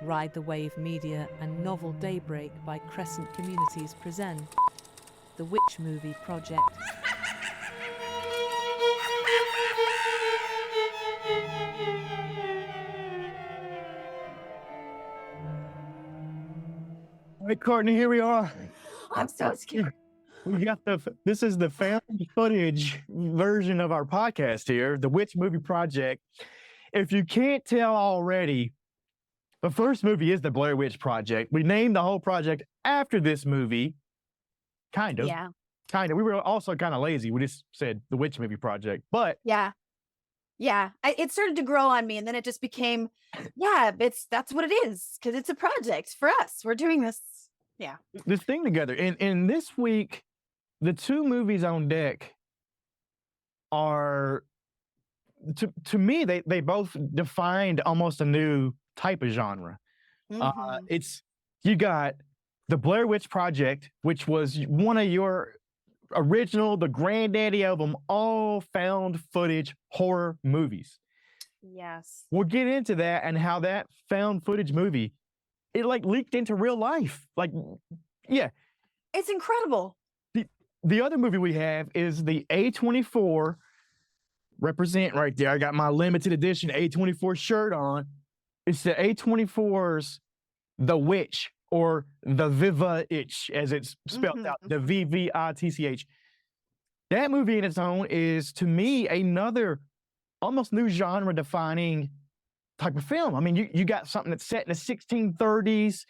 Ride the Wave Media and Novel Daybreak by Crescent Communities present The Witch Movie Project. All right, Courtney, here we are. I'm so scared. We got this is the found footage version of our podcast here, The Witch Movie Project. If you can't tell already, the first movie is the Blair Witch Project. We named the whole project after this movie. Kind of. Yeah. Kind of. We were also kind of lazy. We just said The Witch Movie Project. But Yeah. It started to grow on me, and then it just became, that's what it is, because it's a project for us. We're doing this. Yeah. This thing together. And this week, the two movies on deck are, to me, they both defined almost a new type of genre. Mm-hmm. You got the Blair Witch Project, which was one of your original, the granddaddy of them all, found footage horror movies. Yes. We'll get into that and how that found footage movie, it like leaked into real life. Like, yeah. It's incredible. The other movie we have is the A24, represent right there. I got my limited edition A24 shirt on. It's the A24's The Witch, or the VVitch, as it's spelled out, the VVitch. That movie in its own is, to me, another almost new genre-defining type of film. I mean, you got something that's set in the 1630s.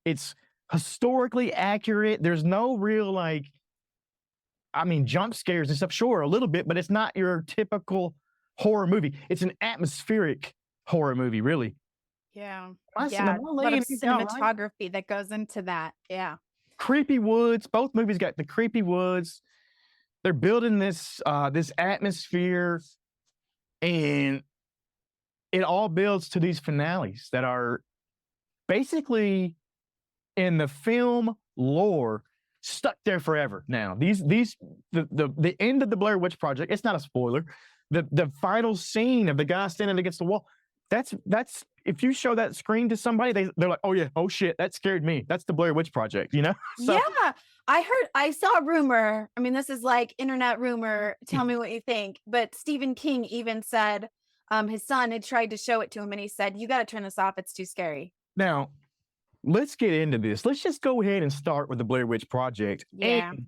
It's historically accurate. There's no real, jump scares and stuff, sure, a little bit, but it's not your typical horror movie. It's an atmospheric horror movie, really. Yeah. A lot of cinematography that goes into that. Yeah. Creepy woods. Both movies got the creepy woods. They're building this atmosphere, and it all builds to these finales that are basically, in the film lore, stuck there forever. Now, the end of the Blair Witch Project, it's not a spoiler. The final scene of the guy standing against the wall, that's if you show that screen to somebody, they're like, oh yeah, oh shit, that scared me. That's the Blair Witch Project, you know? So, yeah. I saw a rumor. I mean, this is like internet rumor. Tell me what you think. But Stephen King even said his son had tried to show it to him, and he said, you got to turn this off. It's too scary. Now, let's get into this. Let's just go ahead and start with the Blair Witch Project. Yeah. And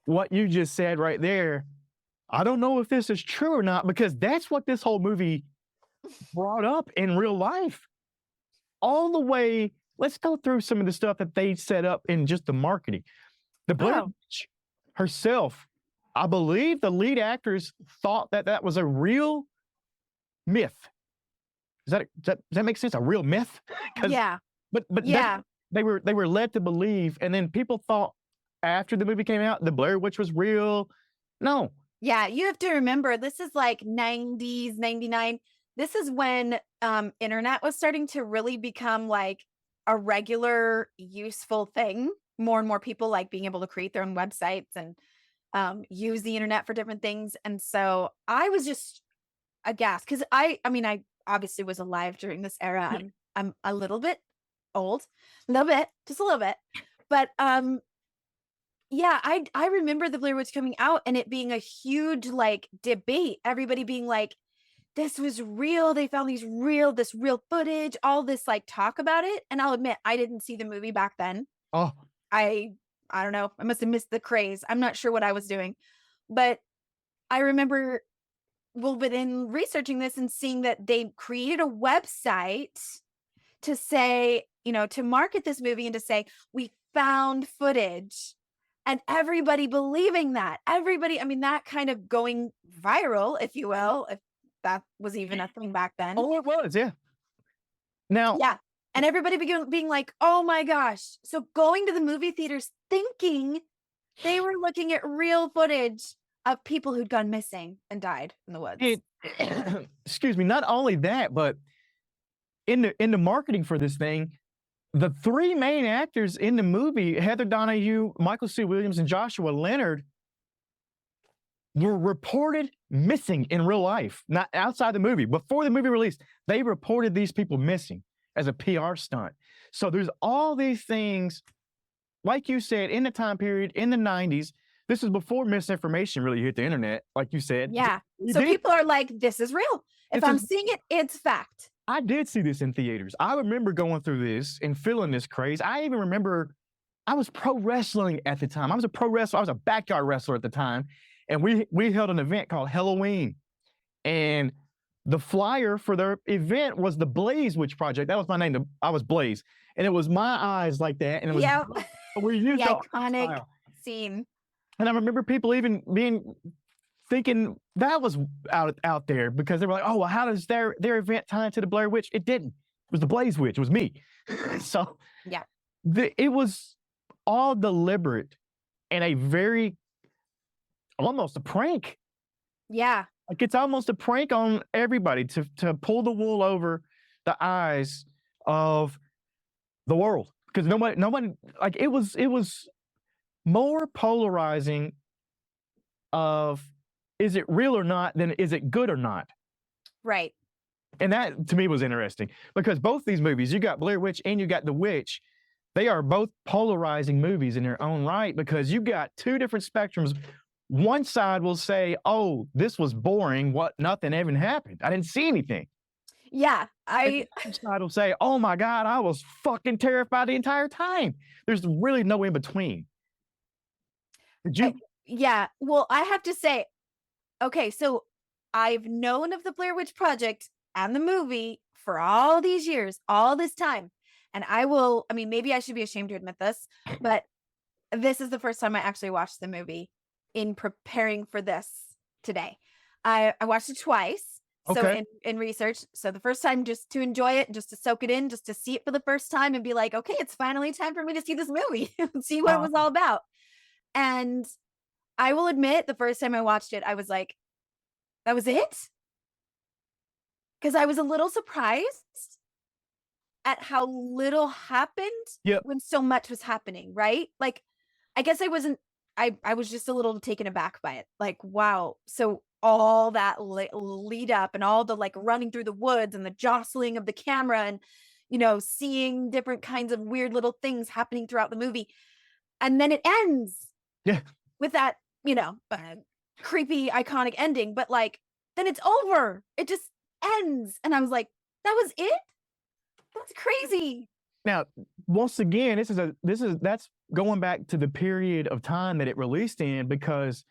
what you just said right there, I don't know if this is true or not, because that's what this whole movie brought up in real life. All the way, let's go through some of the stuff that they set up in just the marketing. The Blair Witch herself, I believe the lead actors thought that was a real myth. Does that make sense? A real myth? Yeah. But yeah, they were led to believe, and then people thought after the movie came out, the Blair Witch was real. No. Yeah, you have to remember, this is like 90s, 99. This is when internet was starting to really become like a regular, useful thing. More and more people like being able to create their own websites and use the internet for different things. And so I was just aghast, because I obviously was alive during this era. I'm a little bit old, just a little bit. But yeah, I remember the Blair Witch coming out and it being a huge like debate. Everybody being like, this was real. They found this real footage, all this like talk about it. And I'll admit, I didn't see the movie back then. Oh, I don't know. I must have missed the craze. I'm not sure what I was doing, but I remember in researching this and seeing that they created a website to say, to market this movie and to say, we found footage, and everybody believing that. That kind of going viral, if you will, if that was even a thing back then. Oh, it was, yeah. Now, yeah. And everybody being like, oh my gosh. So going to the movie theaters thinking they were looking at real footage of people who'd gone missing and died in the woods. Excuse me, not only that, but in the marketing for this thing, the three main actors in the movie, Heather Donahue, Michael C. Williams, and Joshua Leonard, were reported missing in real life, not outside the movie. Before the movie released, they reported these people missing. as a PR stunt. So there's all these things, like you said, in the time period, in the 90s, this is before misinformation really hit the internet, like you said. Yeah. So people are like, this is real. If I'm seeing it, it's fact. I did see this in theaters. I remember going through this and feeling this craze. I even remember I was pro wrestling at the time. I was a pro wrestler. I was a backyard wrestler at the time. And we held an event called Halloween. And the flyer for their event was the Blair Witch Project. That was my name. I was Blaze. And it was my eyes like that. And it was we used the iconic scene. And I remember people even thinking that was out there because they were like, oh, well, how does their event tie into the Blair Witch? It didn't. It was the Blair Witch. It was me. So yeah, it was all deliberate and a very, almost a prank. Yeah. Like it's almost a prank on everybody to pull the wool over the eyes of the world. Because nobody, like it was more polarizing of, is it real or not, than is it good or not? Right. And that to me was interesting because both these movies, you got Blair Witch and you got The Witch, they are both polarizing movies in their own right because you got two different spectrums. One side will say, oh, this was boring. Nothing even happened. I didn't see anything. Yeah. The other side will say, oh my God, I was fucking terrified the entire time. There's really no in between. Yeah. Well, I have to say, okay, so I've known of the Blair Witch Project and the movie for all these years, all this time. And maybe I should be ashamed to admit this, but this is the first time I actually watched the movie in preparing for this today. I watched it twice. Okay. So in research. So the first time just to enjoy it, just to soak it in, just to see it for the first time and be like, okay, it's finally time for me to see this movie and see what it was all about. And I will admit the first time I watched it, I was like, that was it? Because I was a little surprised at how little happened when so much was happening, right? Like, I guess I was just a little taken aback by it. Like, wow. So all that lead up and all the like running through the woods and the jostling of the camera and, seeing different kinds of weird little things happening throughout the movie. And then it ends with that, creepy, iconic ending. But like, then it's over. It just ends. And I was like, that was it? That's crazy. Now, once again, that's going back to the period of time that it released in, because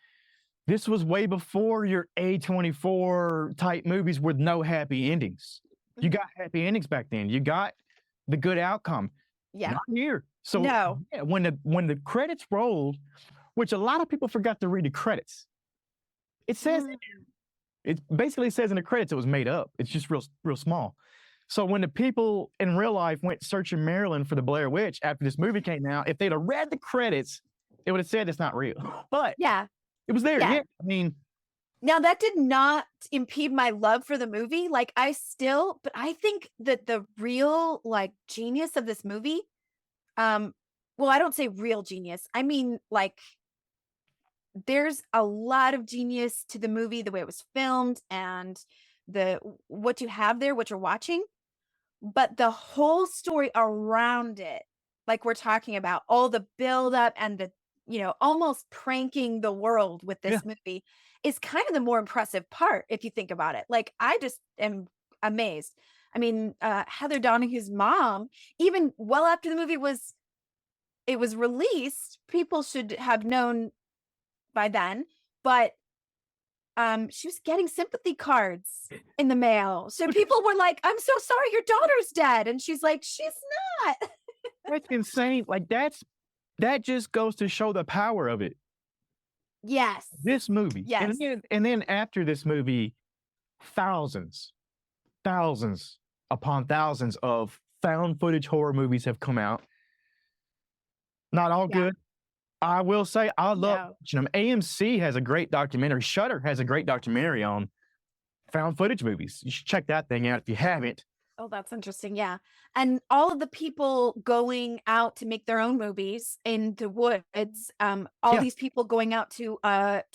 this was way before your A24 type movies with no happy endings. You got happy endings back then. You got the good outcome. Yeah. Not here. So when the credits rolled, which a lot of people forgot to read the credits. It says it basically says in the credits it was made up. It's just real small. So when the people in real life went searching Maryland for the Blair Witch after this movie came out, if they'd have read the credits, it would have said it's not real. But it was there. Yeah. I mean, now that did not impede my love for the movie. Like but I think that the real like genius of this movie, well, I don't say real genius. I mean, like, there's a lot of genius to the movie, the way it was filmed and what you have there, what you're watching. But the whole story around it, like we're talking about, all the buildup and the, almost pranking the world with this movie is kind of the more impressive part, if you think about it. Like, I just am amazed. I mean, Heather Donahue's mom, even well after the movie was released, people should have known by then, but she was getting sympathy cards in the mail. So people were like, I'm so sorry your daughter's dead. And she's like, she's not. That's insane. Like that just goes to show the power of it. Yes. This movie. Yes. And then after this movie, thousands upon thousands of found footage horror movies have come out. Not all good. I will say I love watching them. AMC has a great documentary. Shudder has a great documentary on found footage movies. You should check that thing out if you haven't. Oh, that's interesting. Yeah. And all of the people going out to make their own movies in the woods, all these people going out to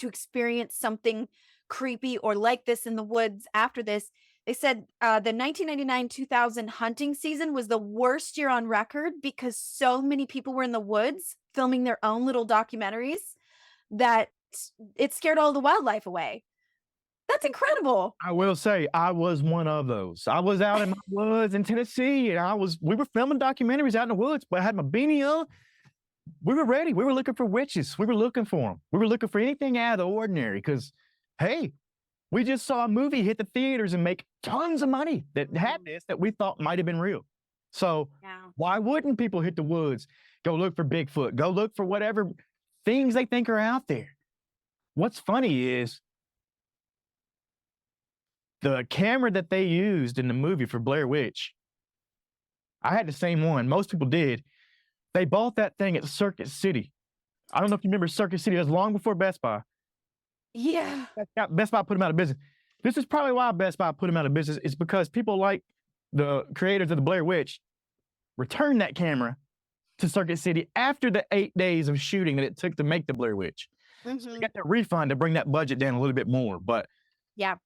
experience something creepy or like this in the woods after this, They said the 1999-2000 hunting season was the worst year on record because so many people were in the woods filming their own little documentaries that it scared all the wildlife away. That's incredible. I will say I was one of those. I was out in my woods in Tennessee, and we were filming documentaries out in the woods, but I had my beanie on. We were ready. We were looking for witches. We were looking for them. We were looking for anything out of the ordinary because, hey, we just saw a movie hit the theaters and make tons of money that had this that we thought might have been real. So why wouldn't people hit the woods, go look for Bigfoot, go look for whatever things they think are out there? What's funny is the camera that they used in the movie for Blair Witch, I had the same one. Most people did. They bought that thing at Circuit City. I don't know if you remember Circuit City. It was long before Best Buy. Yeah. Best Buy put them out of business. This is probably why Best Buy put them out of business. It's because people like the creators of the Blair Witch returned that camera to Circuit City after the 8 days of shooting that it took to make the Blair Witch. So they got their refund to bring that budget down a little bit more. But yeah,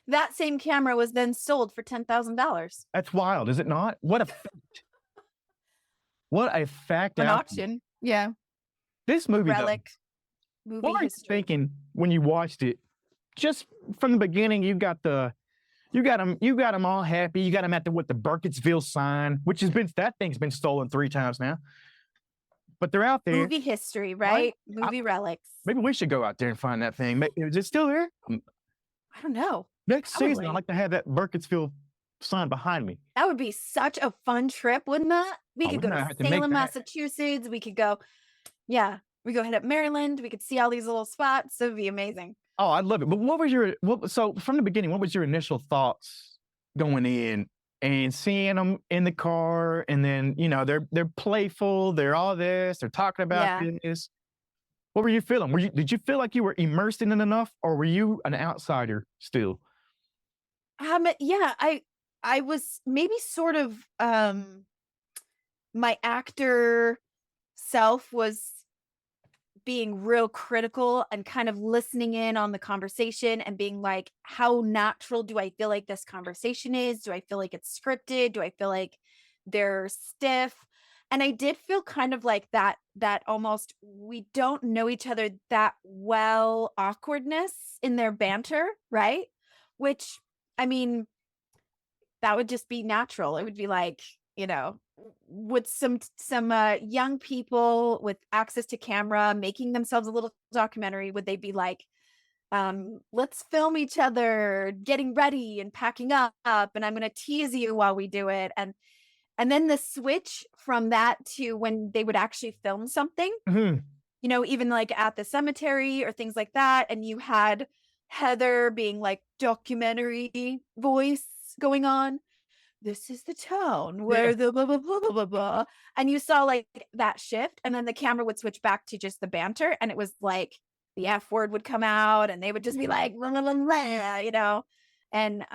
that same camera was then sold for $10,000. That's wild, is it not? What a fact. What a fact. An auction. Yeah. This movie, Relic. What were you thinking when you watched it? Just from the beginning, you got them all happy. You got them at the Burkittsville sign, which that thing's been stolen 3 times now. But they're out there. Movie history, right? Movie relics. Maybe we should go out there and find that thing. Is it still there? I don't know. Next season, I'd like to have that Burkittsville sign behind me. That would be such a fun trip, wouldn't that? We could go to Salem, Massachusetts. We could go, we go hit up Maryland. We could see all these little spots. It would be amazing. Oh, I'd love it. But so from the beginning, what was your initial thoughts going in and seeing them in the car? And then, they're playful. They're all this. They're talking about this. What were you feeling? Did you feel like you were immersed in it enough, or were you an outsider still? I was maybe sort of, my actor self was being real critical and kind of listening in on the conversation and being like, how natural do I feel like this conversation is? Do I feel like it's scripted? Do I feel like they're stiff? And I did feel kind of like that almost we don't know each other that well awkwardness in their banter, right? Which, I mean, that would just be natural. It would be like, with some young people with access to camera making themselves a little documentary, would they be like, let's film each other getting ready and packing up, and I'm going to tease you while we do it. And then the switch from that to when they would actually film something, even like at the cemetery or things like that. And you had Heather being like documentary voice going on. This is the town where the blah, blah, blah, blah, blah, blah. And you saw like that shift. And then the camera would switch back to just the banter. And it was like the F word would come out and they would just be like, blah, blah, blah, blah, And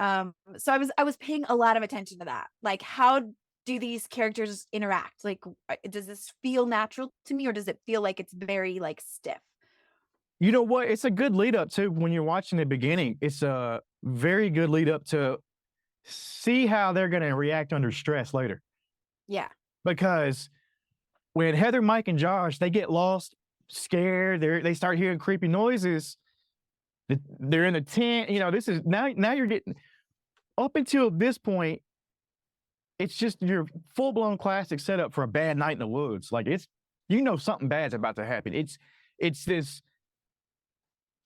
so I was paying a lot of attention to that. Like, how do these characters interact? Like, does this feel natural to me, or does it feel like it's very like stiff? You know what? It's a good lead up to when you're watching the beginning. It's a very good lead up to see how they're going to react under stress later. Yeah. Because when Heather, Mike, and Josh, they get lost, scared, they start hearing creepy noises. They're in the tent. This is now you're getting up until this point. It's just your full-blown classic setup for a bad night in the woods. Like something bad's about to happen. It's this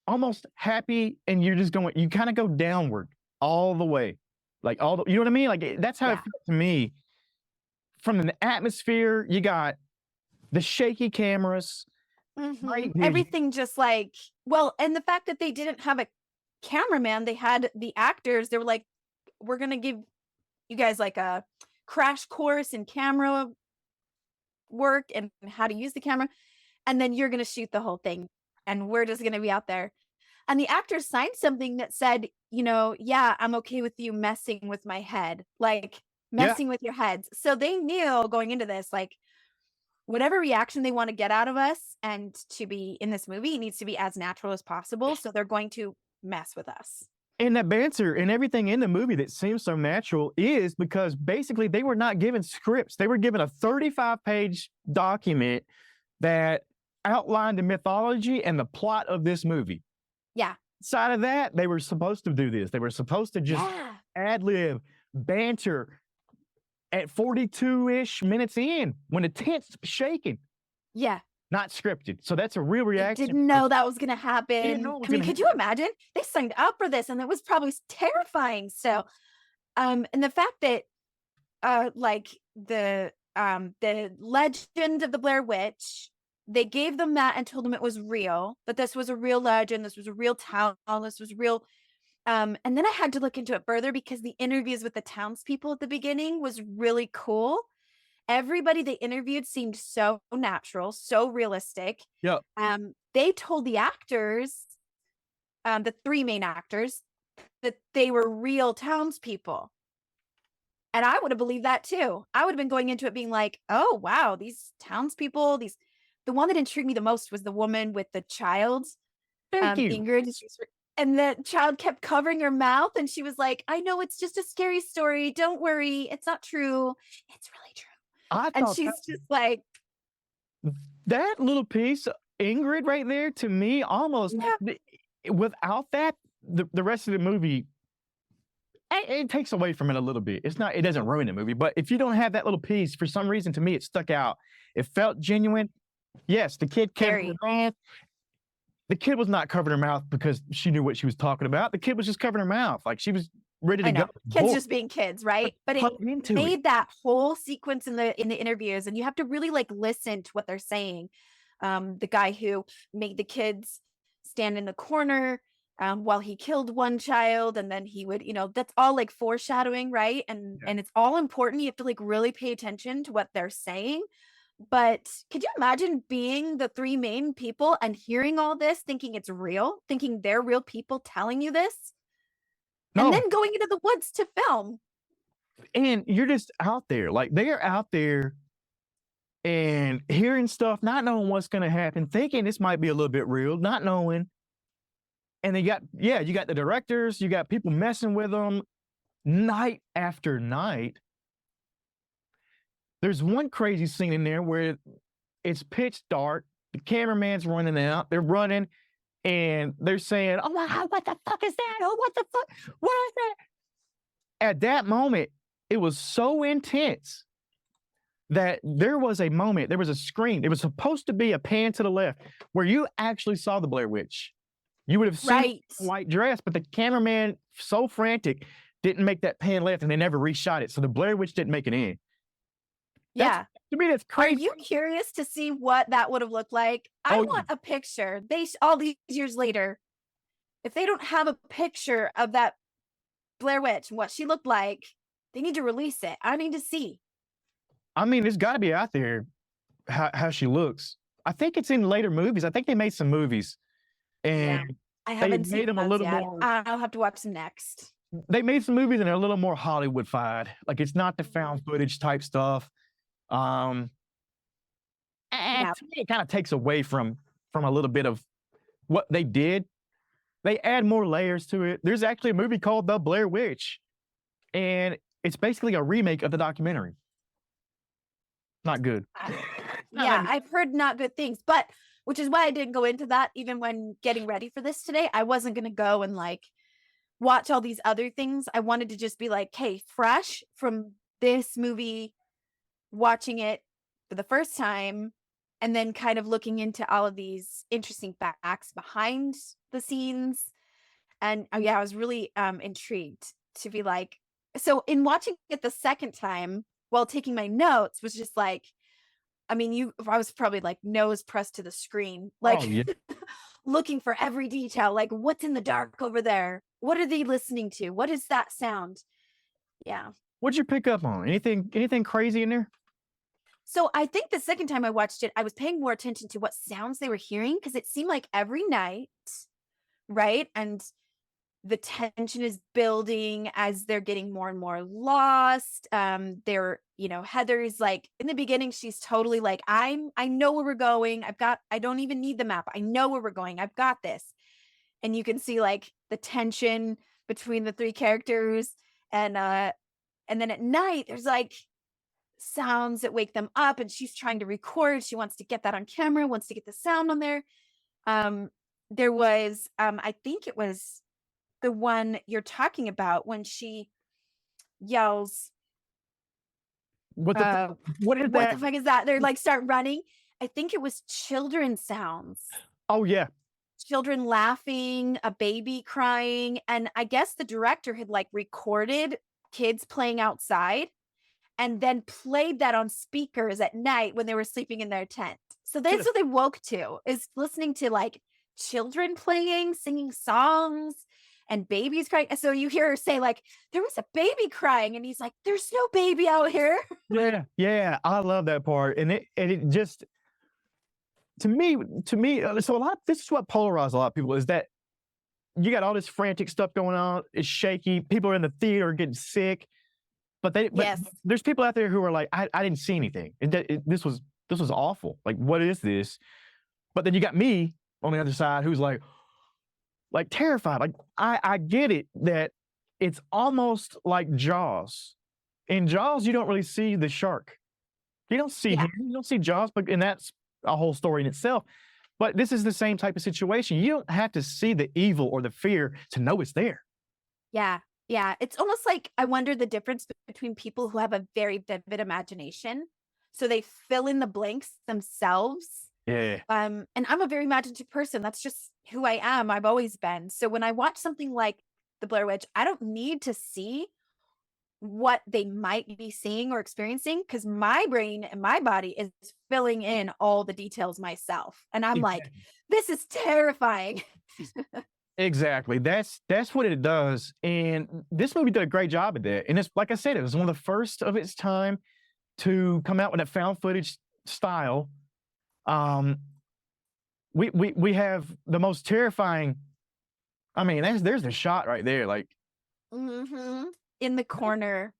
almost happy, and you're just going, you kind of go downward all the way. Like you know what I mean? Like that's how it felt to me. From the atmosphere, you got the shaky cameras. Everything just like, and the fact that they didn't have a cameraman, they had the actors. They were like, we're going to give you guys like a crash course in camera work and how to use the camera. And then you're going to shoot the whole thing. And we're just going to be out there. And the actors signed something that said, I'm okay with you messing with my head, like messing with your heads. So they knew going into this, like whatever reaction they want to get out of us and to be in this movie needs to be as natural as possible. So they're going to mess with us. And that banter and everything in the movie that seems so natural is because basically they were not given scripts. They were given a 35-page document that outlined the mythology and the plot of this movie. Yeah. Side of that, they were supposed to do this. They were supposed to just ad-lib, banter at 42-ish minutes in when the tent's shaking. Yeah. Not scripted. So that's a real I reaction. didn't know that was going to Didn't happen. know it was I mean, gonna could you imagine? They signed up for this and it was probably terrifying. So, and the fact that, like the legend of the Blair Witch, they gave them that and told them it was real, that this was a real legend. This was a real town. This was real. And then I had to look into it further because the interviews with the townspeople at the beginning was really cool. Everybody they interviewed seemed so natural, so realistic. Yep. They told the actors, the three main actors, that they were real townspeople. And I would have believed that too. I would have been going into it being like, oh, wow, these townspeople, the one that intrigued me the most was the woman with the child, Thank you. Ingrid. And the child kept covering her mouth and she was like, I know it's just a scary story. Don't worry. It's not true. It's really true. And she's just like, that little piece, Ingrid, right there, to me, almost without that, the rest of the movie, it takes away from it a little bit. It doesn't ruin the movie, but if you don't have that little piece, for some reason, to me, it stuck out. It felt genuine. Yes, the kid covered her mouth. The kid was not covering her mouth because she knew what she was talking about. The kid was just covering her mouth, like she was ready to go. Kids just being kids, right? But it made that whole sequence in the interviews, and you have to really like listen to what they're saying. The guy who made the kids stand in the corner while he killed one child, and then he would, that's all like foreshadowing, right? And it's all important. You have to like really pay attention to what they're saying. But could you imagine being the three main people and hearing all this, thinking it's real, thinking they're real people telling you this? And then going into the woods to film. And you're just out there. Like they are out there and hearing stuff, not knowing what's going to happen, thinking this might be a little bit real, not knowing. And you got the directors, you got people messing with them night after night. There's one crazy scene in there where it's pitch dark. The cameraman's running out. They're running. And they're saying, oh my God, what the fuck is that? Oh, what the fuck? What is that? At that moment, it was so intense that there was a moment, there was a screen. It was supposed to be a pan to the left where you actually saw the Blair Witch. You would have seen a white dress, but the cameraman, so frantic, didn't make that pan left and they never reshot it. So the Blair Witch didn't make it in. To me, that's crazy. Are you curious to see what that would have looked like? I want a picture. All these years later, if they don't have a picture of that Blair Witch and what she looked like, they need to release it. I need to see. I mean, it's got to be out there how she looks. I think it's in later movies. I think they made some movies, and I haven't seen them a little yet. more. I'll have to watch them next. They made some movies and they're a little more Hollywood-fied. Like it's not the found footage type stuff. And to me, it kind of takes away from a little bit of what they did. They add more layers to it. There's actually a movie called The Blair Witch, and it's basically a remake of the documentary. Not good. I've heard not good things, but which is why I didn't go into that. Even when getting ready for this today, I wasn't going to go and like watch all these other things. I wanted to just be like, hey, fresh from this movie, watching it for the first time, and then kind of looking into all of these interesting facts behind the scenes. And I was really intrigued to be like, so in watching it the second time while taking my notes was just like, I mean, I was probably like nose pressed to the screen, like looking for every detail, like what's in the dark over there? What are they listening to? What is that sound? Yeah. What'd you pick up on? Anything crazy in there? So I think the second time I watched it, I was paying more attention to what sounds they were hearing because it seemed like every night, right? And the tension is building as they're getting more and more lost. Heather's like in the beginning, she's totally like, I know where we're going. I don't even need the map. I know where we're going. I've got this. And you can see like the tension between the three characters. And then at night there's like sounds that wake them up, and she's trying to record. She wants to get that on camera, wants to get the sound on there. There was I think it was the one you're talking about when she yells, What is what that? the fuck is that? They're like start running. I think it was children sounds. Oh yeah. Children laughing, a baby crying, and I guess the director had like recorded kids playing outside and then played that on speakers at night when they were sleeping in their tent. So that's what they woke to, is listening to like children playing, singing songs, and babies crying. So you hear her say like, there was a baby crying, and he's like, there's no baby out here. Yeah, I love that part. And it just, to me, so this is what polarized a lot of people, is that you got all this frantic stuff going on. It's shaky. People are in the theater getting sick, but there's people out there who are like, I didn't see anything. This was awful. Like, what is this? But then you got me on the other side who's like terrified. Like, I get it that it's almost like Jaws. In Jaws, you don't really see the shark. You don't see him. You don't see Jaws, and that's a whole story in itself. But this is the same type of situation. You don't have to see the evil or the fear to know it's there. Yeah. It's almost like, I wonder the difference between people who have a very vivid imagination, so they fill in the blanks themselves. Yeah. And I'm a very imaginative person. That's just who I am. I've always been. So when I watch something like the Blair Witch, I don't need to see what they might be seeing or experiencing, because my brain and my body is filling in all the details myself. And I'm like, this is terrifying. Exactly. That's what it does. And this movie did a great job at that. And it's, like I said, it was one of the first of its time to come out with that found footage style. We have the most terrifying, I mean, there's the shot right there. Like, in the corner.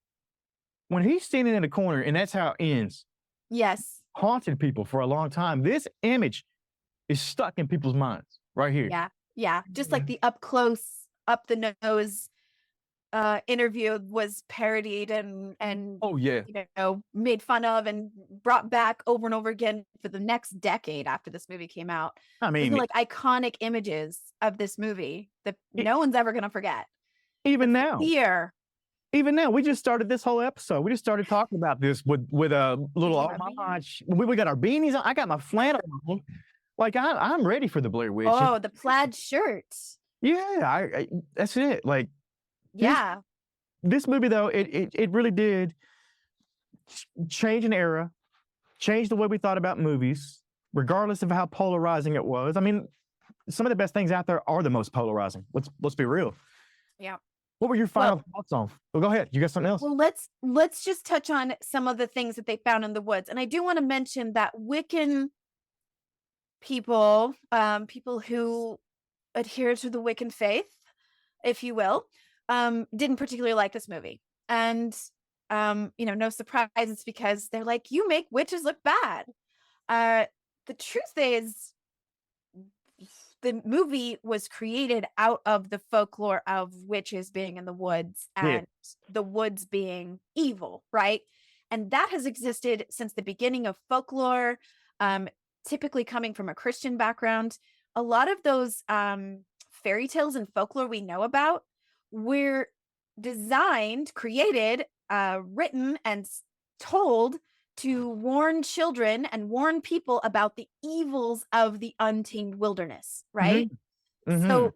When he's standing in the corner, and that's how it ends. Yes. Haunted people for a long time. This image is stuck in people's minds right here. Yeah. Just like the up close, up the nose interview was parodied and made fun of and brought back over and over again for the next decade after this movie came out. I mean, like iconic images of this movie that no one's ever gonna forget. Even now, we just started this whole episode. We just started talking about this with a little homage. We got our beanies on. I got my flannel on. Like, I'm ready for the Blair Witch. Oh, the plaid shirt. Yeah, that's it. Like, yeah. This movie, though, it really did change an era, change the way we thought about movies, regardless of how polarizing it was. I mean, some of the best things out there are the most polarizing. Let's be real. Yeah. What were your final thoughts on? Well, go ahead. You got something else? Well, let's just touch on some of the things that they found in the woods. And I do want to mention that Wiccan people, people who adhere to the Wiccan faith, if you will, didn't particularly like this movie. And no surprise, it's because they're like, you make witches look bad. The truth is, the movie was created out of the folklore of witches being in the woods and the woods being evil, right? And that has existed since the beginning of folklore, typically coming from a Christian background. A lot of those fairy tales and folklore we know about were designed, created, written, and told to warn children and warn people about the evils of the untamed wilderness, right? So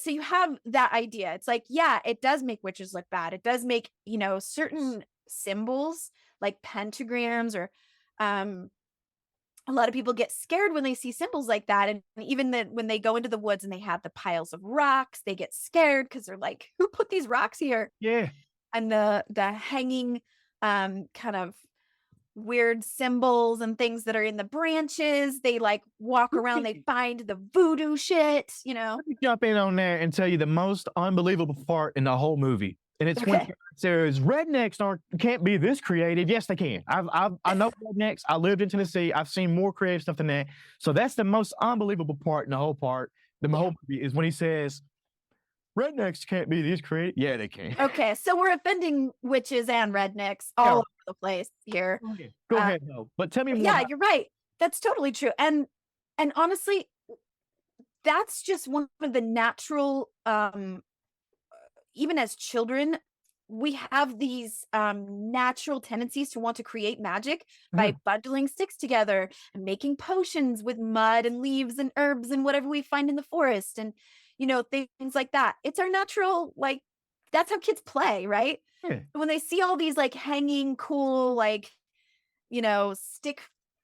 you have that idea. It's like, yeah, it does make witches look bad. It does make, certain symbols like pentagrams, or a lot of people get scared when they see symbols like that. And even when they go into the woods and they have the piles of rocks, they get scared because they're like, who put these rocks here? Yeah. And the hanging kind of weird symbols and things that are in the branches, they like walk around, they find the voodoo shit, Let me jump in on there and tell you the most unbelievable part in the whole movie. And it's when it says rednecks can't be this creative. Yes, they can. I know rednecks. I lived in Tennessee. I've seen more creative stuff than that. So that's the most unbelievable part in the whole part. The whole movie is when he says, rednecks can't be this creative. Yeah, they can. Okay, so we're offending witches and rednecks all over the place here. Go ahead, though. But tell me more. Yeah, you're right. That's totally true. And honestly, that's just one of the natural, even as children, we have these natural tendencies to want to create magic by bundling sticks together and making potions with mud and leaves and herbs and whatever we find in the forest, and things like that. It's our natural, like, that's how kids play, right? Yeah. When they see all these like hanging cool, like, stick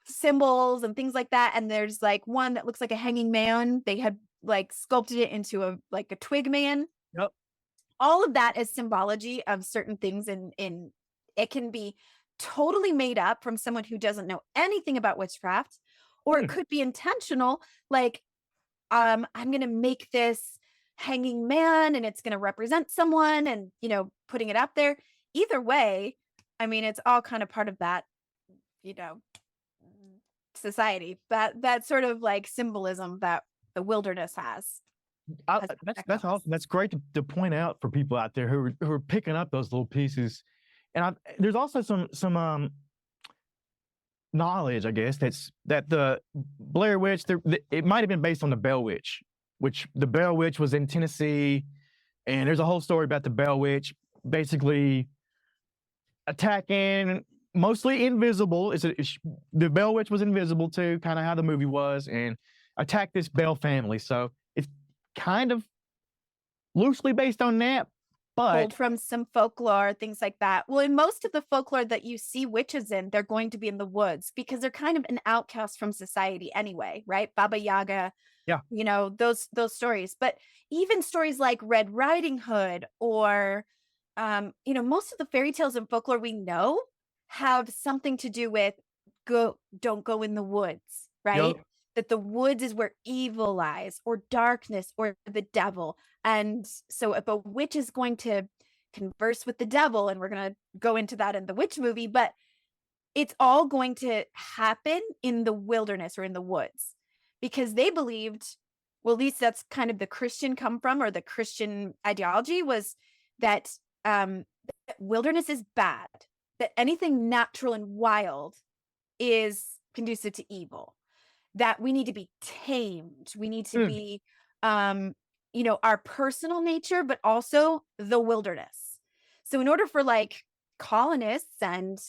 symbols and things like that, and there's like one that looks like a hanging man, they had like sculpted it into a twig man. Yep. All of that is symbology of certain things, in it can be totally made up from someone who doesn't know anything about witchcraft, or it could be intentional, like, I'm going to make this hanging man and it's going to represent someone, and putting it up there. Either way, I mean, it's all kind of part of that, society, that sort of like symbolism that the wilderness has. That's awesome. That's great to point out for people out there who are picking up those little pieces. And there's also some knowledge, I guess, that the Blair Witch, it might have been based on the Bell Witch, which the Bell Witch was in Tennessee, and there's a whole story about the Bell Witch basically attacking, mostly invisible. The Bell Witch was invisible too, kind of how the movie was, and attacked this Bell family. So it's kind of loosely based on that, but pulled from some folklore, things like that. Well, in most of the folklore that you see witches in, they're going to be in the woods because they're kind of an outcast from society anyway, right? Baba Yaga, those stories. But even stories like Red Riding Hood, or most of the fairy tales and folklore we know have something to do with don't go in the woods, right? Yep. That the woods is where evil lies, or darkness, or the devil. And so if a witch is going to converse with the devil, and we're going to go into that in the witch movie, but it's all going to happen in the wilderness or in the woods, because they believed, well, at least that's kind of the Christian come from, or the Christian ideology was that wilderness is bad, that anything natural and wild is conducive to evil, that we need to be tamed. We need to be, our personal nature, but also the wilderness. So in order for like colonists and,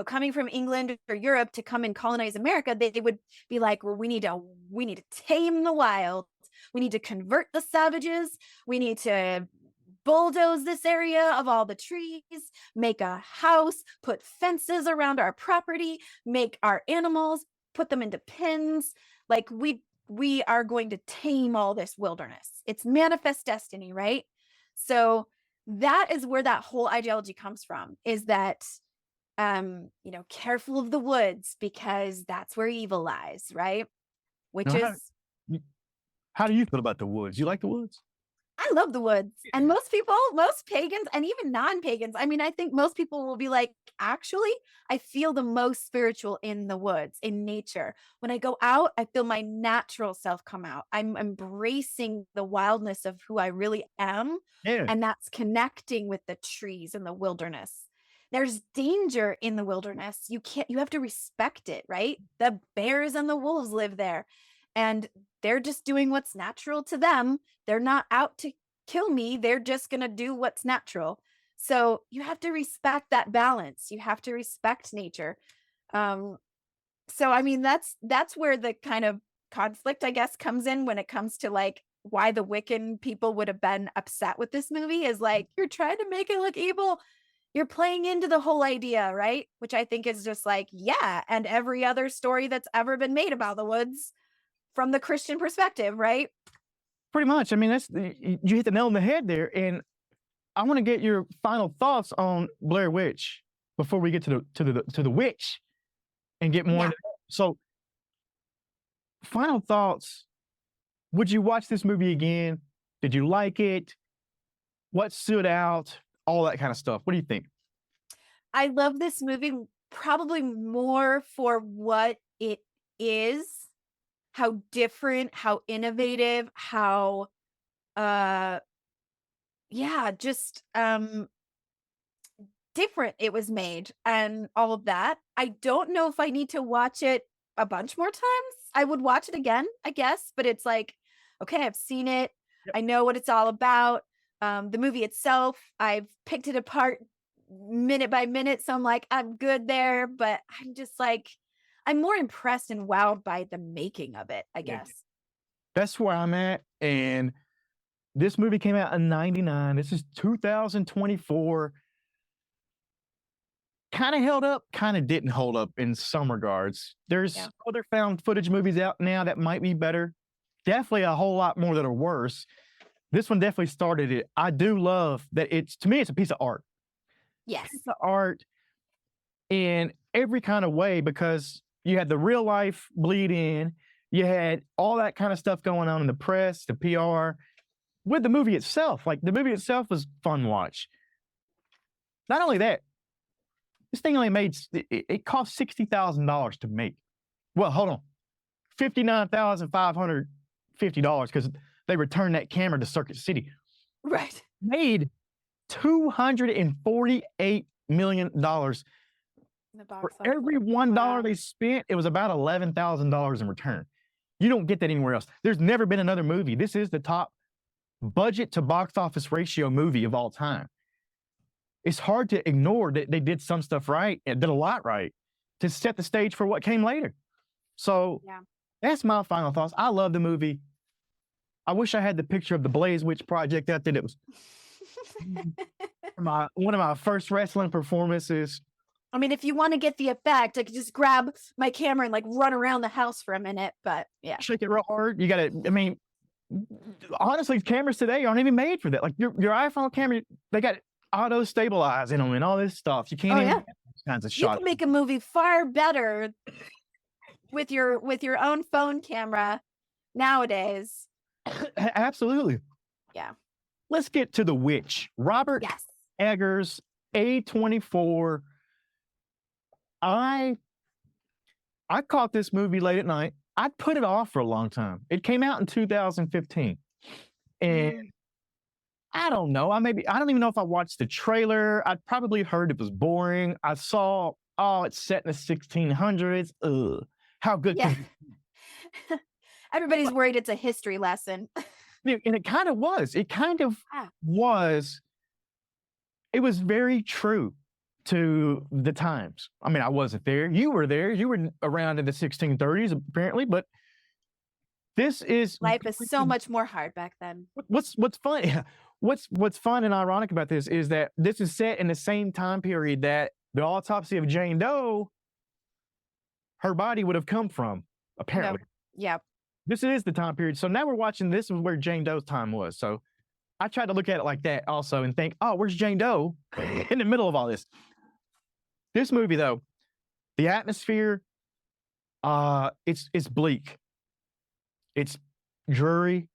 coming from England or Europe to come and colonize America, they would be like, well, we need to tame the wild. We need to convert the savages. We need to bulldoze this area of all the trees, make a house, put fences around our property, make our animals, put them into pens. Like we are going to tame all this wilderness. It's manifest destiny, right? So that is where that whole ideology comes from, is that, careful of the woods because that's where evil lies, right? How do you feel about the woods? You like the woods? I love the woods. And most pagans, and even non-pagans, I mean, I think most people will be like, actually, I feel the most spiritual in the woods, in nature. When I go out, I feel my natural self come out. I'm embracing the wildness of who I really am. Yeah. And that's connecting with the trees and the wilderness. There's danger in the wilderness. You have to respect it, right? The bears and the wolves live there, and they're just doing what's natural to them. They're not out to kill me. They're just going to do what's natural. So you have to respect that balance. You have to respect nature. So, I mean, that's where the kind of conflict, I guess, comes in when it comes to like why the Wiccan people would have been upset with this movie, is like, you're trying to make it look evil. You're playing into the whole idea, right? Which I think is just like, yeah. And every other story that's ever been made about the woods from the Christian perspective, right? Pretty much. I mean, you hit the nail on the head there. And I want to get your final thoughts on Blair Witch before we get to the witch and get more into that. So, final thoughts. Would you watch this movie again? Did you like it? What stood out? All that kind of stuff. What do you think? I love this movie probably more for what it is, how different, how innovative, how yeah, just different it was made and all of that. I don't know if I need to watch it a bunch more times. I would watch it again, I guess, but it's like, okay, I've seen it. Yep. I know what it's all about. The movie itself, I've picked it apart minute by minute, so I'm like, I'm good there, but I'm just like, I'm more impressed and wowed by the making of it, I guess. That's where I'm at. And this movie came out in 99. This is 2024. Kind of held up, kind of didn't hold up in some regards. There's other found footage movies out now that might be better. Definitely a whole lot more that are worse. This one definitely started it. I do love that to me, it's a piece of art. Yes. Piece of art in every kind of way, because you had the real life bleed in, you had all that kind of stuff going on in the press, the PR, with the movie itself. Like, the movie itself was fun to watch. Not only that, this thing only made, it cost $60,000 to make. Well, hold on. $59,550 because they returned that camera to Circuit City. Right. Made $248 million. For every $1 they spent, it was about $11,000 in return. You don't get that anywhere else. There's never been another movie. This is the top budget to box office ratio movie of all time. It's hard to ignore that they did some stuff right and did a lot right to set the stage for what came later. So that's my final thoughts. I love the movie. I wish I had the picture of the Blair Witch Project out there. It was one of my first wrestling performances. I mean, if you want to get the effect, I could just grab my camera and like run around the house for a minute, but yeah. Shake it real hard. You got to, I mean, honestly, cameras today aren't even made for that. Like your iPhone camera, they got auto stabilize in them and all this stuff. You can't even get those kinds of shots. You can make a movie far better with your own phone camera nowadays. Absolutely. Yeah. Let's get to The Witch. Robert Eggers, A24. I caught this movie late at night. I'd put it off for a long time. It came out in 2015. And I don't know. I don't even know if I watched the trailer. I'd probably heard it was boring. I saw, it's set in the 1600s. Ugh. How good can it be? Everybody's worried it's a history lesson. And it kind of was. It kind of was. It was very true to the times. I mean, I wasn't there. You were there. You were around in the 1630s, apparently, but this is life is so much more hard back then. What's fun? What's fun and ironic about this is that this is set in the same time period that the autopsy of Jane Doe, her body would have come from, apparently. Yeah. This is the time period. So now we're watching, this is where Jane Doe's time was. So I tried to look at it like that also and think, where's Jane Doe in the middle of all this? This movie, though, the atmosphere, it's bleak. It's dreary.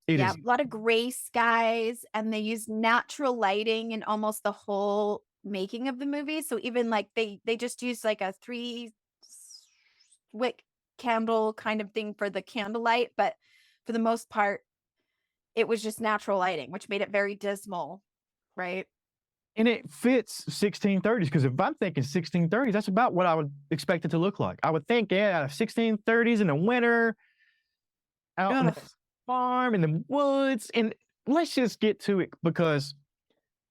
It is a lot of gray skies, and they use natural lighting in almost the whole making of the movie. So even like they just use like a 3-wick candle kind of thing for the candlelight, but for the most part, it was just natural lighting, which made it very dismal, right? And it fits 1630s, because if I'm thinking 1630s, that's about what I would expect it to look like. I would think, 1630s in the winter, out on the farm, in the woods. And let's just get to it, because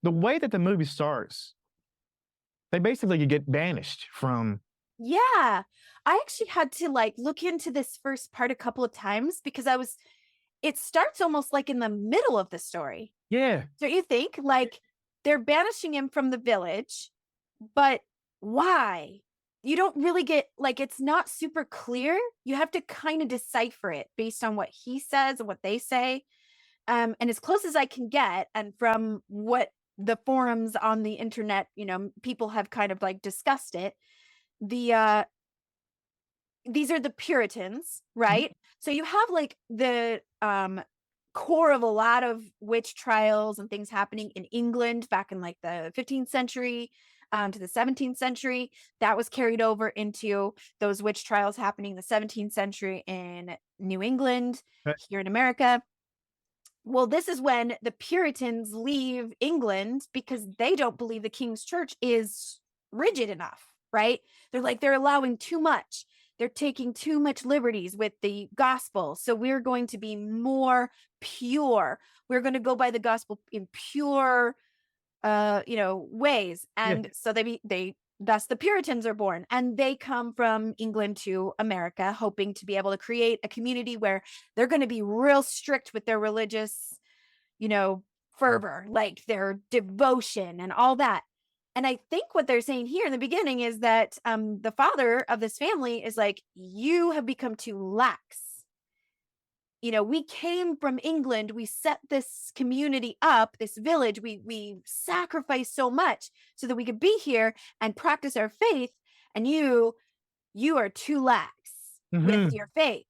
the way that the movie starts, they basically get banished from. Yeah. I actually had to like look into this first part a couple of times because it starts almost like in the middle of the story. Yeah. Don't you think? Like they're banishing him from the village, but why? You don't really get, like, it's not super clear. You have to kind of decipher it based on what he says and what they say. And as close as I can get, and from what the forums on the internet, people have kind of like discussed it. These are the Puritans, right? So you have like the core of a lot of witch trials and things happening in England back in like the 15th century to the 17th century. That was carried over into those witch trials happening in the 17th century in New England, here in America. Well, this is when the Puritans leave England because they don't believe the King's Church is rigid enough, right? They're like, they're allowing too much. They're taking too much liberties with the gospel. So we're going to be more pure. We're going to go by the gospel in pure, ways. And so thus the Puritans are born, and they come from England to America, hoping to be able to create a community where they're going to be real strict with their religious, fervor, like their devotion and all that. And I think what they're saying here in the beginning is that the father of this family is like, you have become too lax. We came from England, we set this community up, this village, we sacrificed so much so that we could be here and practice our faith, and you are too lax with your faith.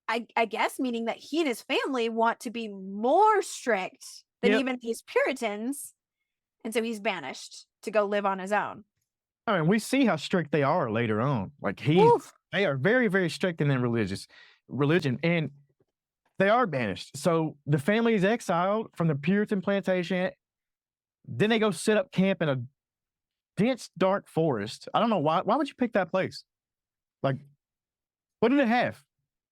I guess meaning that he and his family want to be more strict than even these Puritans, and so he's banished to go live on his own. I mean, we see how strict they are later on. Like they are very, very strict in their religion, and they are banished. So the family is exiled from the Puritan plantation. Then they go set up camp in a dense, dark forest. I don't know why. Why would you pick that place? Like, what did it have?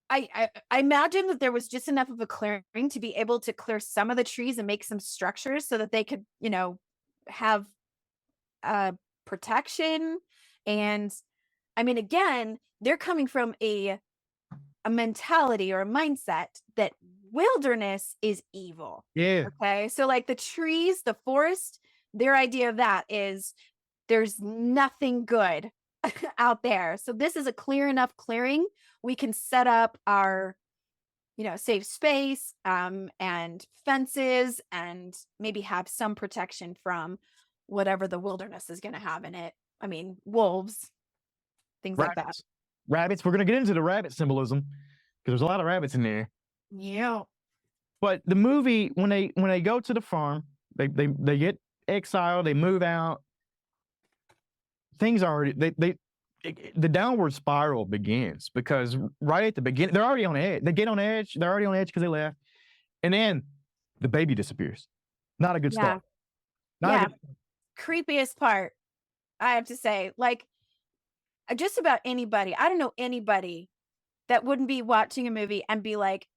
I imagine that there was just enough of a clearing to be able to clear some of the trees and make some structures so that they could, have protection. And I mean, again, they're coming from a mentality or a mindset that wilderness is evil. Yeah. Okay. So like the trees, the forest, their idea of that is there's nothing good out there. So this is a clear enough clearing. We can set up our, safe space, and fences, and maybe have some protection from whatever the wilderness is going to have in it. I mean, wolves, things like that. Rabbits. We're going to get into the rabbit symbolism because there's a lot of rabbits in there. Yeah. But the movie, when they go to the farm, they get exiled, they move out. Things already the downward spiral begins because right at the beginning, they're already on edge. They get on edge. They're already on edge because they left, and then the baby disappears. Not a good start. Creepiest part, I have to say. Like, just about anybody. I don't know anybody that wouldn't be watching a movie and be like,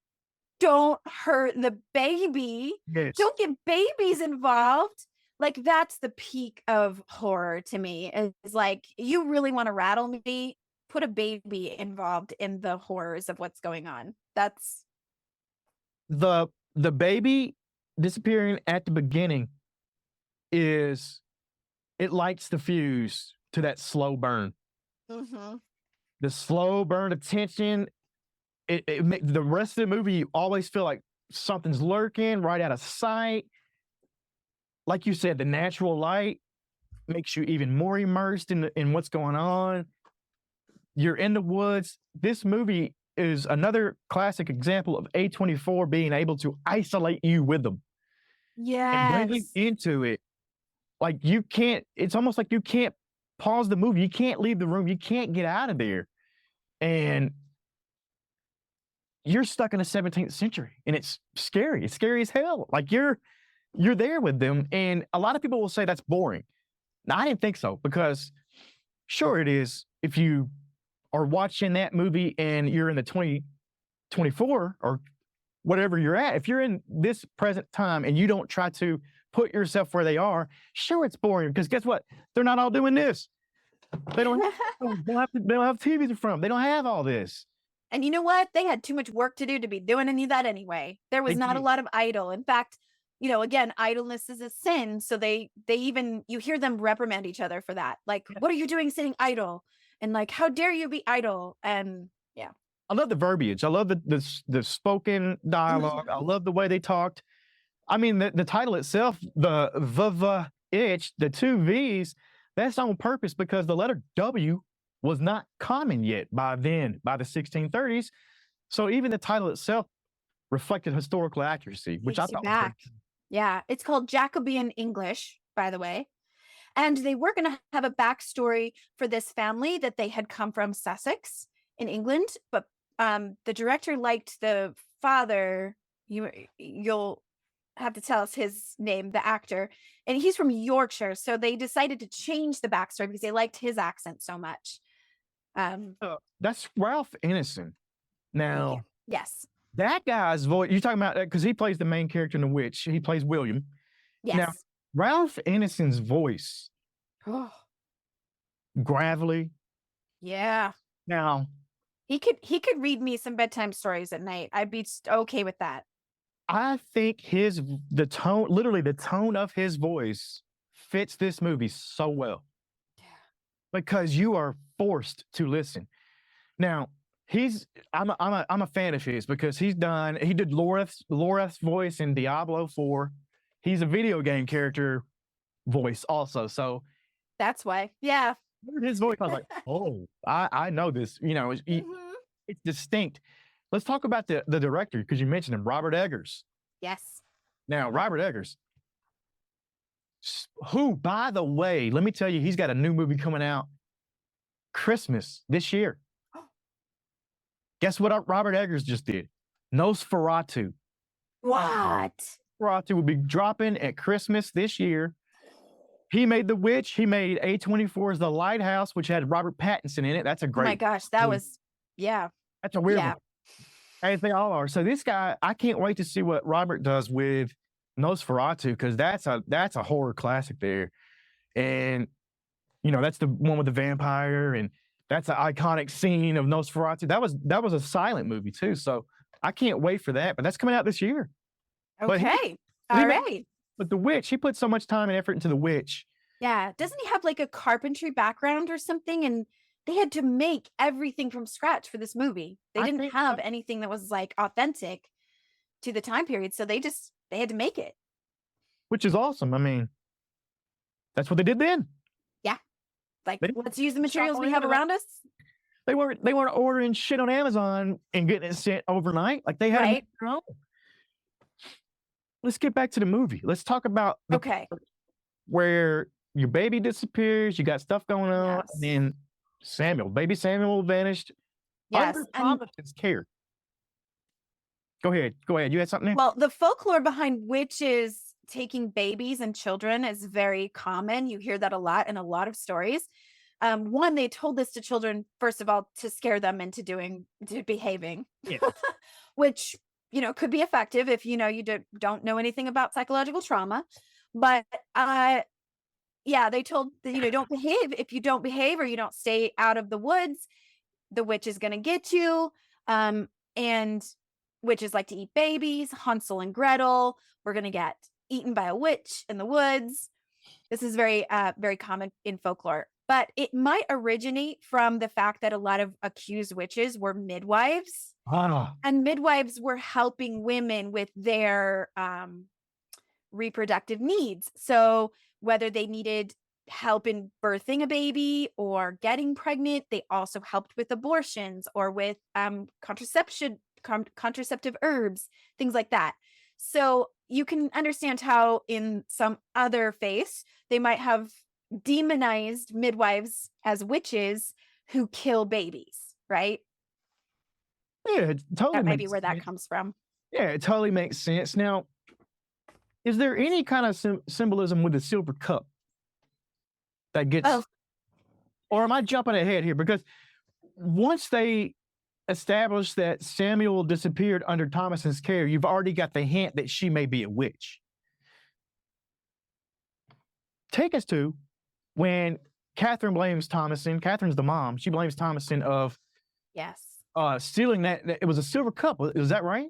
don't hurt the baby. Yes. Don't get babies involved. Like, that's the peak of horror to me. It's like, you really want to rattle me? Put a baby involved in the horrors of what's going on. That's the baby disappearing at the beginning is it lights the fuse to that slow burn. The slow burn of tension. It makes the rest of the movie, you always feel like something's lurking right out of sight. Like you said, the natural light makes you even more immersed in what's going on. You're in the woods. This movie is another classic example of A24 being able to isolate you with them. And bring you into it. Like it's almost like you can't pause the movie. You can't leave the room. You can't get out of there. And you're stuck in the 17th century, and it's scary. It's scary as hell. Like you're there with them, and a lot of people will say that's boring. Now, I didn't think so, because sure it is if you are watching that movie and you're in the 2024 or whatever you're at. If you're in this present time and you don't try to put yourself where they are, sure it's boring, because guess what? They're not all doing this. They don't have TVs in front of them. They don't have all this. And you know what? They had too much work to do to be doing any of that anyway. There was not a lot of idle. In fact, again, idleness is a sin. So they even, you hear them reprimand each other for that. Like, what are you doing sitting idle? And like, how dare you be idle? And yeah. I love the verbiage. I love the spoken dialogue. I love the way they talked. I mean, the title itself, the vovitch, the two V's, that's on purpose because the letter W was not common yet by then, by the 1630s. So even the title itself reflected historical accuracy, which I thought was great. Yeah, it's called Jacobean English, by the way. And they were going to have a backstory for this family that they had come from Sussex in England, but the director liked the father You'll have to tell us his name, the actor, and he's from Yorkshire. So they decided to change the backstory because they liked his accent so much. That's Ralph Ineson. Now, yes, that guy's voice, you're talking about that because he plays the main character in The Witch. He plays William. yes. Now, Ralph Ineson's voice, Oh, gravelly. yeah. Now, He could read me some bedtime stories at night. I'd be okay with that. I think the tone of his voice fits this movie so well. Yeah. Because you are forced to listen. Now, I'm a fan of his because he did Loreth's voice in Diablo 4. He's a video game character voice also. So that's why. Yeah. His voice, I was like, oh, I know this. It's distinct. Let's talk about the director because you mentioned him, Robert Eggers. Yes. Now, Robert Eggers, who, by the way, let me tell you, he's got a new movie coming out Christmas this year. Guess what Robert Eggers just did? Nosferatu. What? Nosferatu will be dropping at Christmas this year. He made The Witch. He made A24's The Lighthouse, which had Robert Pattinson in it. That's a great. Oh my gosh, that was, yeah. That's a weird one. As they all are. So this guy, I can't wait to see what Robert does with Nosferatu because that's a horror classic there, and that's the one with the vampire, and that's an iconic scene of Nosferatu. That was a silent movie too, so I can't wait for that. But that's coming out this year. Okay, all right. But The Witch, he put so much time and effort into The Witch. Yeah, doesn't he have like a carpentry background or something? And they had to make everything from scratch for this movie. They didn't have anything that was like authentic to the time period, so they had to make it. Which is awesome. I mean, that's what they did then. Yeah. Like, let's use the materials we have around us. They weren't ordering shit on Amazon and getting it sent overnight. Like they had their own. Let's get back to the movie. Let's talk about where your baby disappears, you got stuff going on, and then baby Samuel vanished. Yes. Under Thomasin's care. Go ahead. You had something there? Well, the folklore behind witches taking babies and children is very common. You hear that a lot in a lot of stories. One, they told this to children, first of all, to scare them into behaving, which, could be effective if, you don't know anything about psychological trauma. But, they told that, don't behave. If you don't behave or you don't stay out of the woods, the witch is going to get you. And witches like to eat babies. Hansel and Gretel, we're going to get eaten by a witch in the woods. This is very, very common in folklore, but it might originate from the fact that a lot of accused witches were midwives, and midwives were helping women with their reproductive needs. So whether they needed help in birthing a baby or getting pregnant, they also helped with abortions or with contraceptive herbs, things like that. So you can understand how in some other faiths, they might have demonized midwives as witches who kill babies, right? Yeah, it totally that might be where that comes from. Yeah, it totally makes sense. Now, is there any kind of symbolism with the silver cup that gets, or am I jumping ahead here? Because once they established that Samuel disappeared under Thomasin's care, you've already got the hint that she may be a witch. Take us to when Catherine blames Thomasin. Catherine's the mom. She blames Thomasin of stealing that. It was a silver cup. Is that right?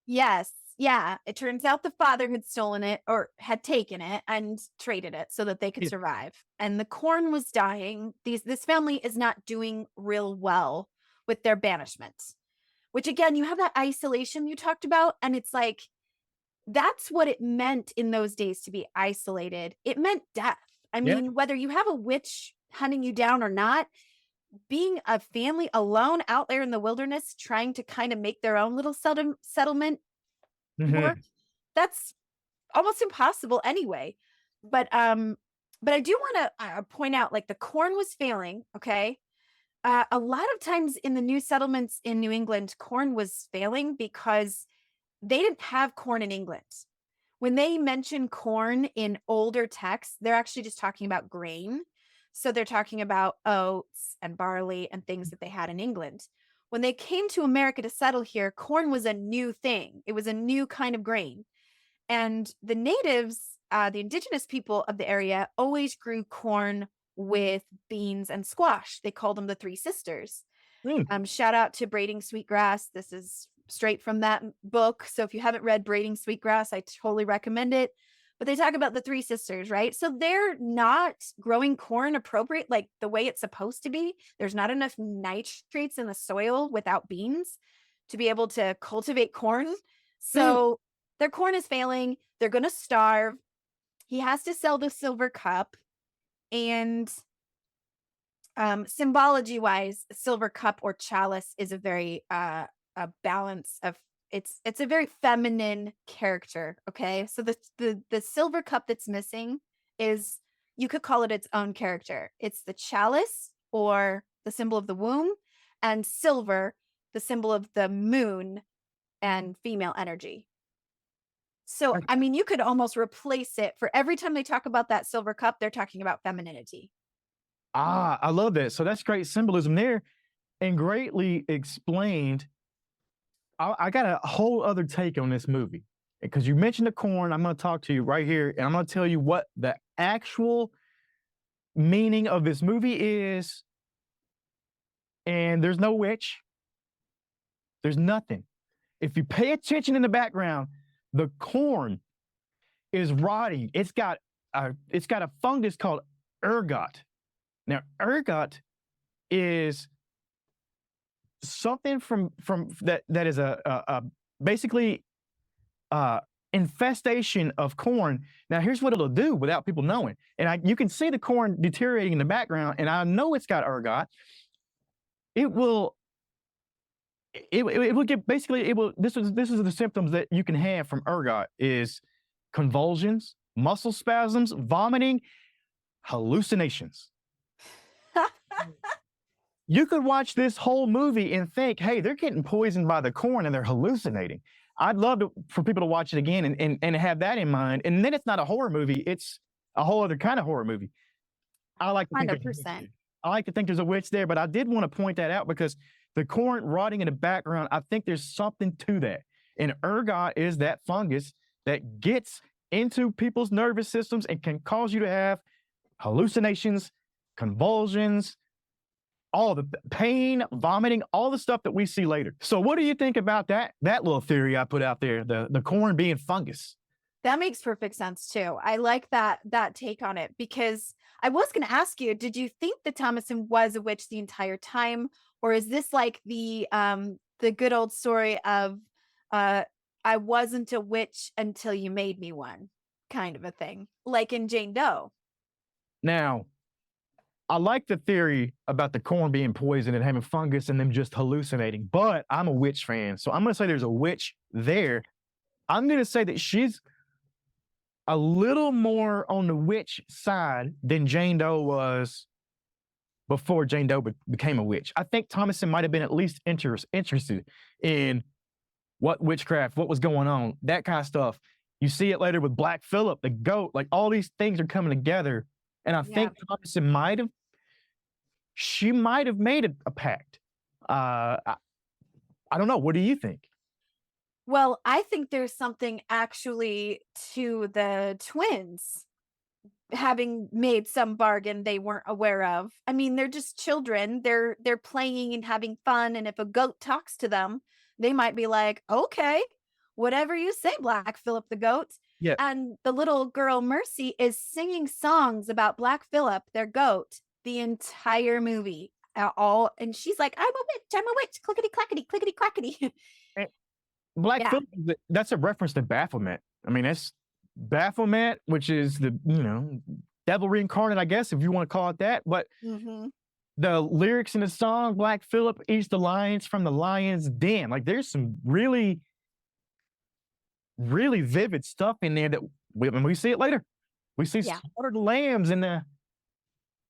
Yes. Yeah. It turns out the father had stolen it or had taken it and traded it so that they could survive. And the corn was dying. This family is not doing real well with their banishment, which again, you have that isolation you talked about. And it's like, that's what it meant in those days to be isolated. It meant death. I mean, whether you have a witch hunting you down or not, being a family alone out there in the wilderness, trying to kind of make their own little settlement work, that's almost impossible anyway. But I do want to point out, like, the corn was failing. Okay. A lot of times in the new settlements in New England, corn was failing because they didn't have corn in England. When they mention corn in older texts, they're actually just talking about grain. So they're talking about oats and barley and things that they had in England. When they came to America to settle here, corn was a new thing. It was a new kind of grain. And the natives, the indigenous people of the area, always grew corn with beans and squash. They called them the Three Sisters. Shout out to Braiding Sweetgrass. This is straight from that book. So if you haven't read Braiding Sweetgrass, I totally recommend it. But they talk about the Three Sisters, right? So they're not growing corn appropriate, like the way it's supposed to be. There's not enough nitrates in the soil without beans to be able to cultivate corn. So their corn is failing. They're going to starve. He has to sell the silver cup. And symbology wise, silver cup or chalice is a very a balance of it's a very feminine character. Okay, so the silver cup that's missing is, you could call it its own character. It's the chalice, or the symbol of the womb, and silver, the symbol of the moon and female energy. So I mean, you could almost replace it. For every time they talk about that silver cup, they're talking about femininity. I love that. So that's great symbolism there, and greatly explained. I got a whole other take on this movie, because you mentioned the corn. I'm going to talk to you right here, and I'm going to tell you what the actual meaning of this movie is. And there's no witch. There's nothing. If you pay attention in the background, the corn is rotting. It's got a fungus called ergot. Now, ergot is something from that is a basically infestation of corn. Now, here's what it'll do without people knowing. And you can see the corn deteriorating in the background, and I know it's got ergot. It will get, basically, it will, this is the symptoms that you can have from ergot: is convulsions, muscle spasms, vomiting, hallucinations. You could watch this whole movie and think, hey, they're getting poisoned by the corn and they're hallucinating. I'd love for people to watch it again and have that in mind. And then it's not a horror movie. It's a whole other kind of horror movie. I like to think 100%. I like to think there's a witch there, but I did want to point that out, because the corn rotting in the background, I think there's something to that. And ergot is that fungus that gets into people's nervous systems and can cause you to have hallucinations, convulsions, all the pain, vomiting, all the stuff that we see later. So what do you think about that little theory I put out there, the corn being fungus? That makes perfect sense too. I like that take on it, because I was going to ask you, did you think that Thomasin was a witch the entire time, or is this like the good old story of I wasn't a witch until you made me one kind of a thing, like in Jane Doe? Now, I like the theory about the corn being poisoned and having fungus and them just hallucinating, but I'm a witch fan, so I'm going to say there's a witch there. I'm going to say that she's a little more on the witch side than Jane Doe was before Jane Doe became a witch. I think Thomasin might have been at least interested in what witchcraft, what was going on, that kind of stuff. You see it later with Black Phillip, the goat, like all these things are coming together. And I think Thomasin might have made a pact. I don't know. What do you think? Well, I think there's something actually to the twins having made some bargain they weren't aware of. I mean, they're just children. They're playing and having fun. And if a goat talks to them, they might be like, okay, whatever you say, Black Phillip the goat. Yeah. And the little girl Mercy is singing songs about Black Phillip, their goat, the entire movie. And she's like, I'm a witch, clickety clackety, clickety clackety. Black Phillip, that's a reference to Baphomet. I mean, that's Baphomet, which is the, devil reincarnate, I guess, if you want to call it that. But the lyrics in the song, Black Phillip eats the lions from the lion's den. Like, there's some really, really vivid stuff in there that we see it later. We see slaughtered lambs in the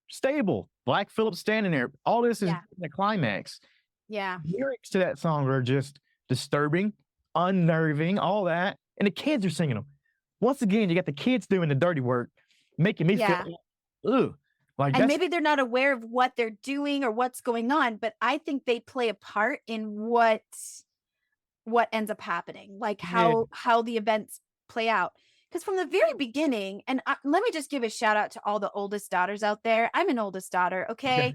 stable. Black Phillip standing there. All this is in the climax. Yeah. Lyrics to that song are just disturbing. unnerving, all that. And the kids are singing them. Once again, you got the kids doing the dirty work, making me feel, ugh. Like and maybe they're not aware of what they're doing or what's going on, but I think they play a part in what ends up happening, like how the events play out. Because from the very beginning, and let me just give a shout out to all the oldest daughters out there. I'm an oldest daughter, okay?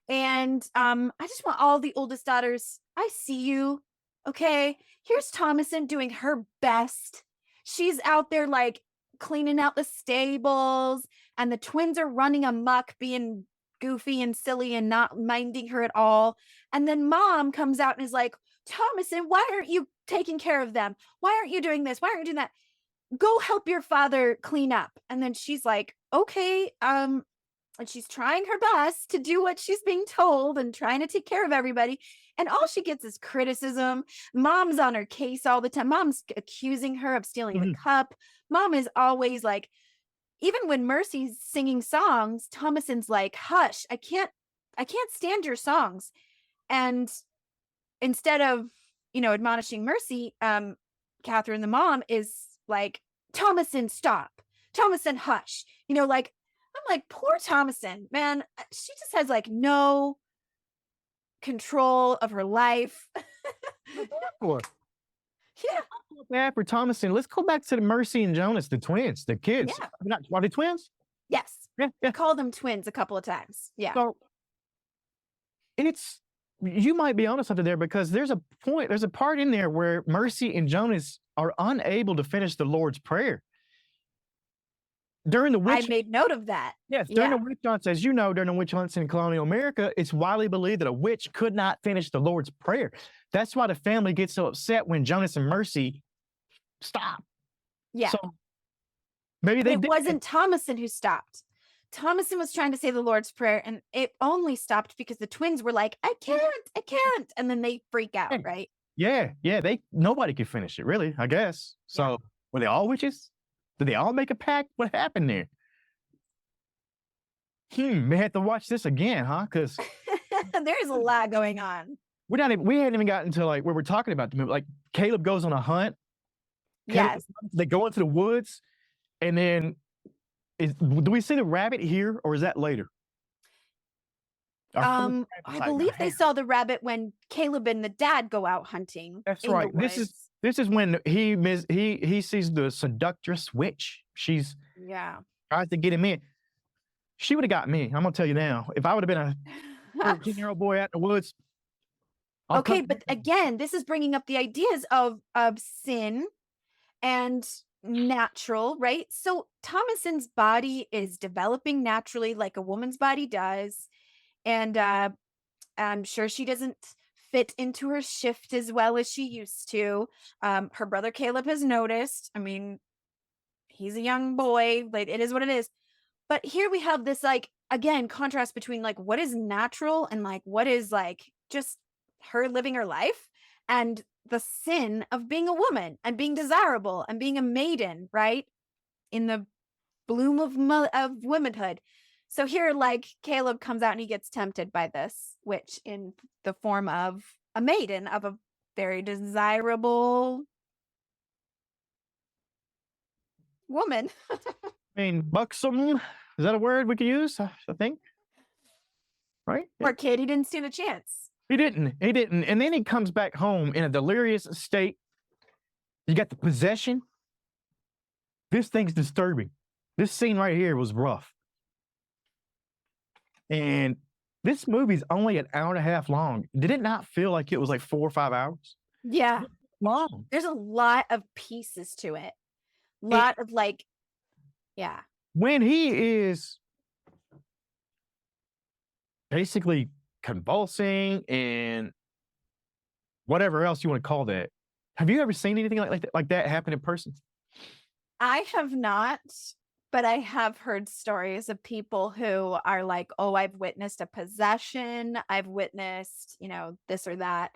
And I just want all the oldest daughters, I see you, okay? Here's Thomasin doing her best. She's out there like cleaning out the stables, and the twins are running amok, being goofy and silly and not minding her at all. And then mom comes out and is like, Thomasin, why aren't you taking care of them? Why aren't you doing this? Why aren't you doing that? Go help your father clean up. And then she's like, okay. And she's trying her best to do what she's being told and trying to take care of everybody. And all she gets is criticism. Mom's on her case all the time. Mom's accusing her of stealing the cup. Mom is always like, even when Mercy's singing songs, Thomasin's like, hush, I can't stand your songs. And instead of, admonishing Mercy, Catherine, the mom, is like, Thomasin, stop. Thomasin, hush. I'm like, poor Thomasin, man. She just has like no control of her life. Yeah. Yeah, for Thomasin. Let's go back to the Mercy and Jonas, the twins, the kids. Yeah. Are they twins? Yes. Yeah. I call them twins a couple of times. Yeah. So you might be onto something there, because there's a part in there where Mercy and Jonas are unable to finish the Lord's Prayer. During the witch, I made note of that. Yes, during the witch hunts, as you know, during the witch hunts in colonial America, it's widely believed that a witch could not finish the Lord's Prayer. That's why the family gets so upset when Jonas and Mercy stop. Yeah. So maybe it wasn't Thomasin who stopped. Thomasin was trying to say the Lord's Prayer, and it only stopped because the twins were like, I can't. And then they freak out, right? Yeah. Nobody could finish it, really, I guess. So were they all witches? Did they all make a pact? What happened there? May have to watch this again, huh? Because there's a lot going on. We hadn't even gotten to like where we're talking about the movie. Like Caleb goes on a hunt. They go into the woods, and then do we see the rabbit here, or is that later? I believe they saw the rabbit when Caleb and the dad go out hunting. That's right. This is when he sees the seductress witch. She's tries to get him in. She would have got me. I'm gonna tell you now. If I would have been a 13-year-old boy out in the woods. Okay, but again, this is bringing up the ideas of sin and natural, right? So Thomasin's body is developing naturally like a woman's body does. And I'm sure she doesn't fit into her shift as well as she used to. Her brother Caleb has noticed. I mean, he's a young boy. Like, it is what it is. But here we have this, like, again, contrast between like what is natural and like what is like just her living her life, and the sin of being a woman and being desirable and being a maiden, right? In the bloom of womanhood. So here, like, Caleb comes out and he gets tempted by this witch in the form of a maiden, of a very desirable woman. I mean, buxom, is that a word we could use? I think. Right? Poor kid, he didn't stand a chance. He didn't. And then he comes back home in a delirious state. You got the possession. This thing's disturbing. This scene right here was rough. And this movie's only an hour and a half long. Did it not feel like it was like 4 or 5 hours? Yeah. Long. There's a lot of pieces to it. Of like, yeah. When he is basically convulsing and whatever else you want to call that. Have you ever seen anything like that happen in person? I have not, but I have heard stories of people who are like, oh, I've witnessed a possession. I've witnessed, this or that.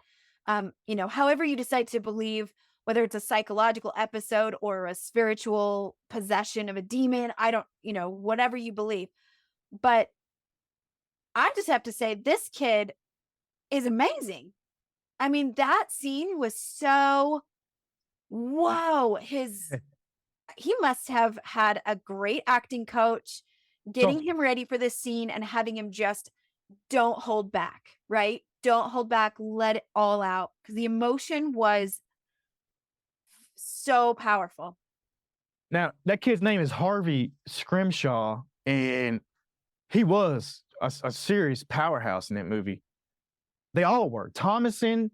However you decide to believe, whether it's a psychological episode or a spiritual possession of a demon, I don't, whatever you believe. But I just have to say, this kid is amazing. I mean, that scene was so whoa, he must have had a great acting coach getting So him ready for this scene and having him just don't hold back, right? Don't hold back, let it all out, because the emotion was so powerful. now that kid's name is Harvey Scrimshaw, and he was a serious powerhouse in that movie. They all were. Thomasin,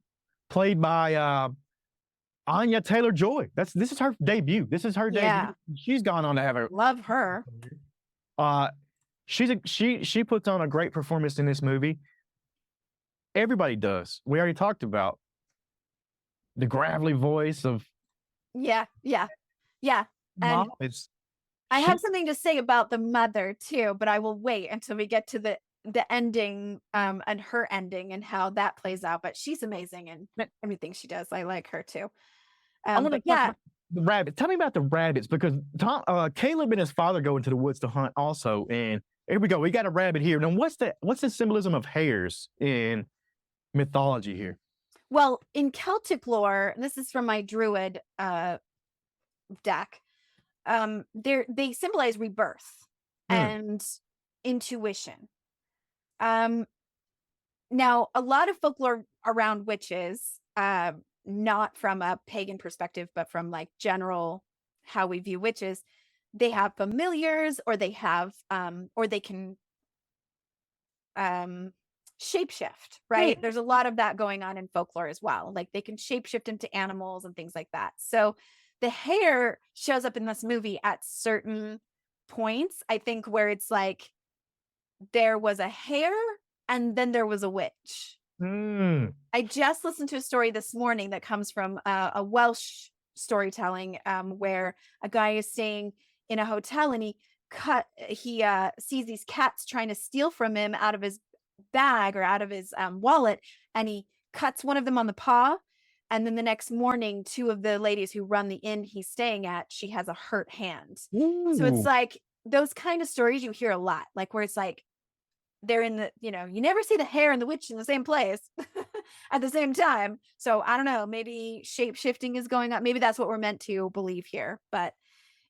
played by Anya Taylor-Joy. This is her debut. This is her Yeah. debut. She's gone on to have a Love her. she puts on a great performance in this movie. Everybody does. We already talked about the gravelly voice of Yeah. And Mom. It's I she- have something to say about the mother too, but I will wait until we get to the ending and her ending and how that plays out. But she's amazing in everything she does. I like her too. I want to But talk yeah, about the rabbits. Tell me about the rabbits, because Caleb and his father go into the woods to hunt also, and here we go. We got a rabbit here. Now, what's the symbolism of hares in mythology here? well, in Celtic lore, and this is from my Druid deck, they symbolize rebirth and intuition. Now, a lot of folklore around witches, not from a pagan perspective, but from like general how we view witches, they have familiars, or they have or they can shapeshift, right? There's a lot of that going on in folklore as well. Like they can shapeshift into animals and things like that. So the hare shows up in this movie at certain points, I think, where it's like there was a hare and then there was a witch. I just listened to a story this morning that comes from a Welsh storytelling, where a guy is staying in a hotel and he sees these cats trying to steal from him out of his bag or out of his wallet, and he cuts one of them on the paw. And then the next morning, two of the ladies who run the inn he's staying at, she has a hurt hand. So it's like those kind of stories you hear a lot, like where it's like they're in the, you never see the hare and the witch in the same place at the same time. So I don't know, maybe shape shifting is going on. Maybe that's what we're meant to believe here. But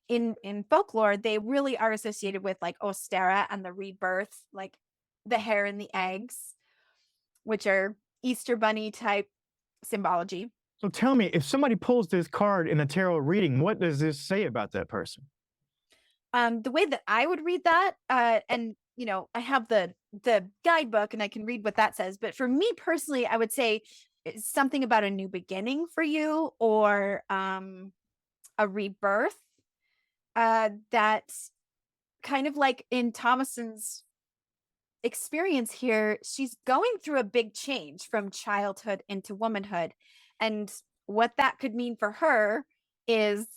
in folklore, they really are associated with like Ostara and the rebirth, like the hare and the eggs, which are Easter bunny type symbology. So tell me, if somebody pulls this card in a tarot reading, what does this say about that person? The way that I would read that, and I have the guidebook and I can read what that says. But for me personally, I would say it's something about a new beginning for you, or a rebirth. That kind of like in Thomasin's experience here, she's going through a big change from childhood into womanhood. And what that could mean for her is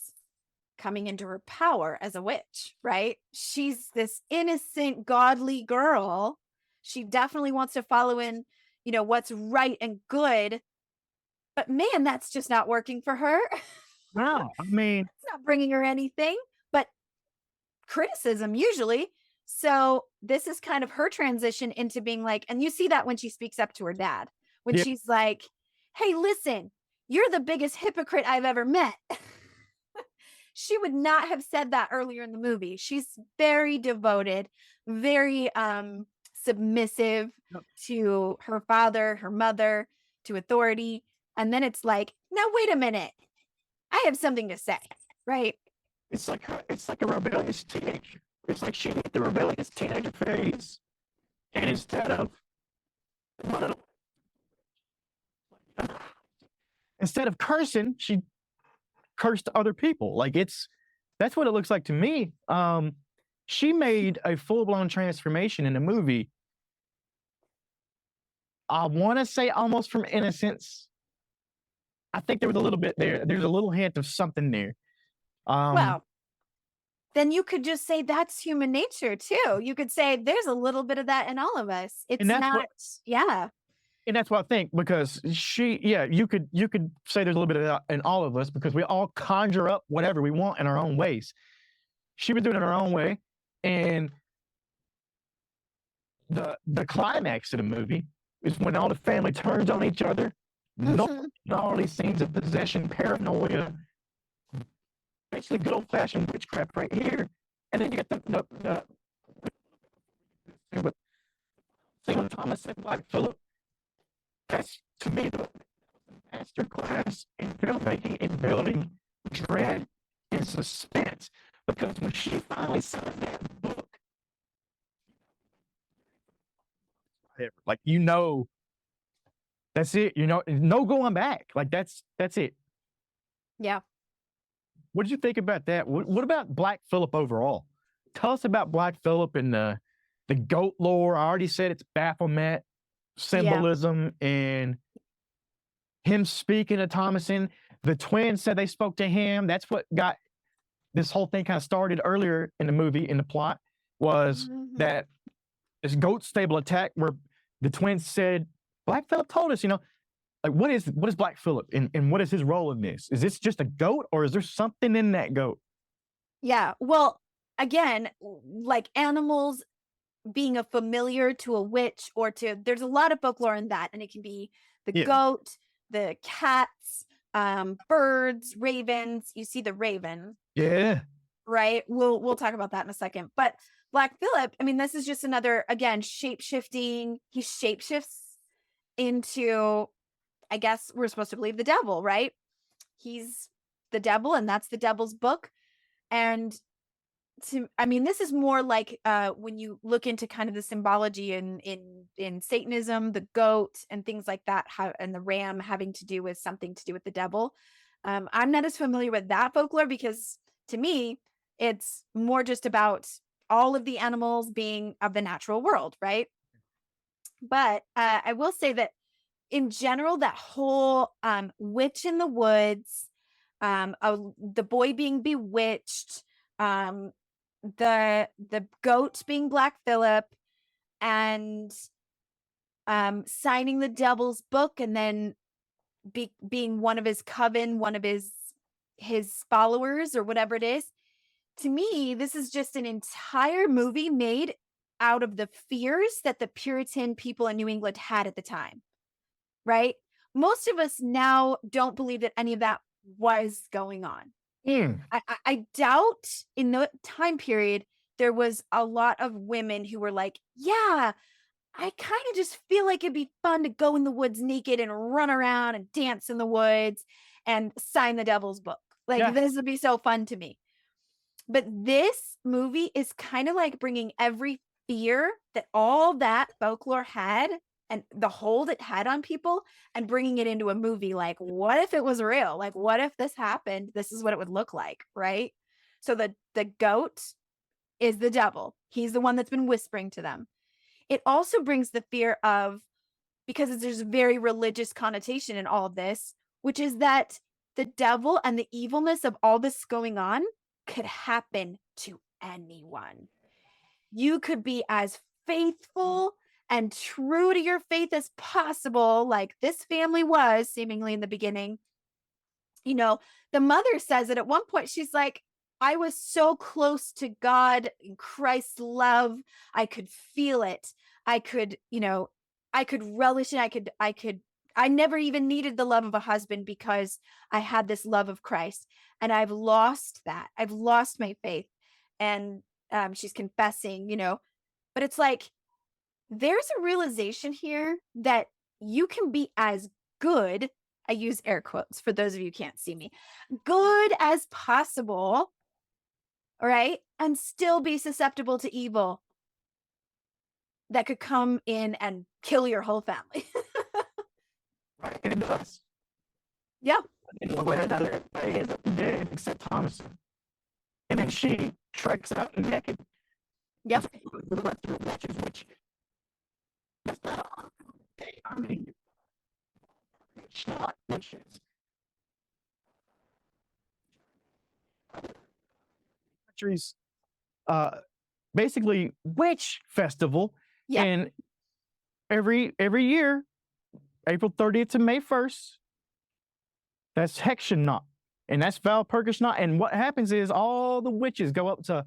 coming into her power as a witch, right? She's this innocent, godly girl. She definitely wants to follow in, what's right and good. But man, that's just not working for her. No, I mean, it's not bringing her anything but criticism usually. So this is kind of her transition into being like, and you see that when she speaks up to her dad, when she's like, hey, listen, you're the biggest hypocrite I've ever met. She would not have said that earlier in the movie. She's very devoted, very submissive to her father, her mother, to authority. And then it's like, now wait a minute, I have something to say, right? it's like a rebellious teenager. It's like she hit the rebellious teenager phase, and instead of cursing, she cursed other people. Like that's what it looks like to me. She made a full-blown transformation in the movie. I want to say almost from innocence. I think there was a little bit there. There's a little hint of something there. Well, then you could just say that's human nature too. You could say there's a little bit of that in all of us. It's not, And that's what I think, because you could say there's a little bit of that in all of us, because we all conjure up whatever we want in our own ways. She was doing it in her own way, and the climax of the movie is when all the family turns on each other. All these scenes of possession, paranoia, basically good old fashioned witchcraft right here. And then you get the with single Thomasin, Black Phillip. That's to me the master class in filmmaking and building dread and suspense. Because when she finally signed that book, like that's it. No going back. Like that's it. Yeah. What did you think about that? What about Black Phillip overall? Tell us about Black Phillip and the goat lore. I already said it's Baphomet, symbolism, and him speaking to Thomasin. The twins said they spoke to him. That's what got this whole thing kind of started earlier in the movie, in the plot, was that this goat stable attack where the twins said, Black Phillip told us, like what is Black Phillip and what is his role in this? Is this just a goat or is there something in that goat? Yeah. Well, again, like animals being a familiar to a witch there's a lot of folklore in that. And it can be the goat, the cats, birds, ravens. You see the raven. Yeah. Right. We'll talk about that in a second. But Black Phillip, I mean, this is just another, again, shape-shifting. He shapeshifts into, I guess we're supposed to believe, the devil, right? He's the devil, and that's the devil's book. And this is more like when you look into kind of the symbology in Satanism, the goat and things like that, and the ram having to do with something to do with the devil. I'm not as familiar with that folklore because to me, it's more just about all of the animals being of the natural world, right? But I will say that in general, that whole witch in the woods, the boy being bewitched, the goat being Black Phillip, and signing the devil's book, and then being one of his coven, one of his followers, or whatever it is. To me, this is just an entire movie made out of the fears that the Puritan people in New England had at the time, right? Most of us now don't believe that any of that was going on. I doubt in the time period there was a lot of women who were like, yeah, I kind of just feel like it'd be fun to go in the woods naked and run around and dance in the woods and sign the devil's book. Like, this would be so fun to me. But this movie is kind of like bringing every fear that all that folklore had and the hold it had on people and bringing it into a movie. Like, what if it was real? Like, what if this happened? This is what it would look like, right? So the goat is the devil. He's the one that's been whispering to them. It also brings the fear of, because there's a very religious connotation in all of this, which is that the devil and the evilness of all this going on could happen to anyone. You could be as faithful and true to your faith as possible, like this family was seemingly in the beginning. The mother says it at one point. She's like, I was so close to God and Christ's love. I could feel it. I could relish it. I never even needed the love of a husband because I had this love of Christ, and I've lost that. I've lost my faith. And she's confessing, but it's like, there's a realization here that you can be as good, I use air quotes for those of you who can't see me, good as possible, right? And still be susceptible to evil that could come in and kill your whole family. Right, and it does. Yeah. In one way or another, they end up dead except Thomasin. And then she treks out naked. Yep. The rest of the witches, which that's not, I mean, it's not witches. Countries, basically witch festival, and every year, April 30th to May 1st, that's Hexennacht, and that's Walpurgisnacht. And what happens is all the witches go up to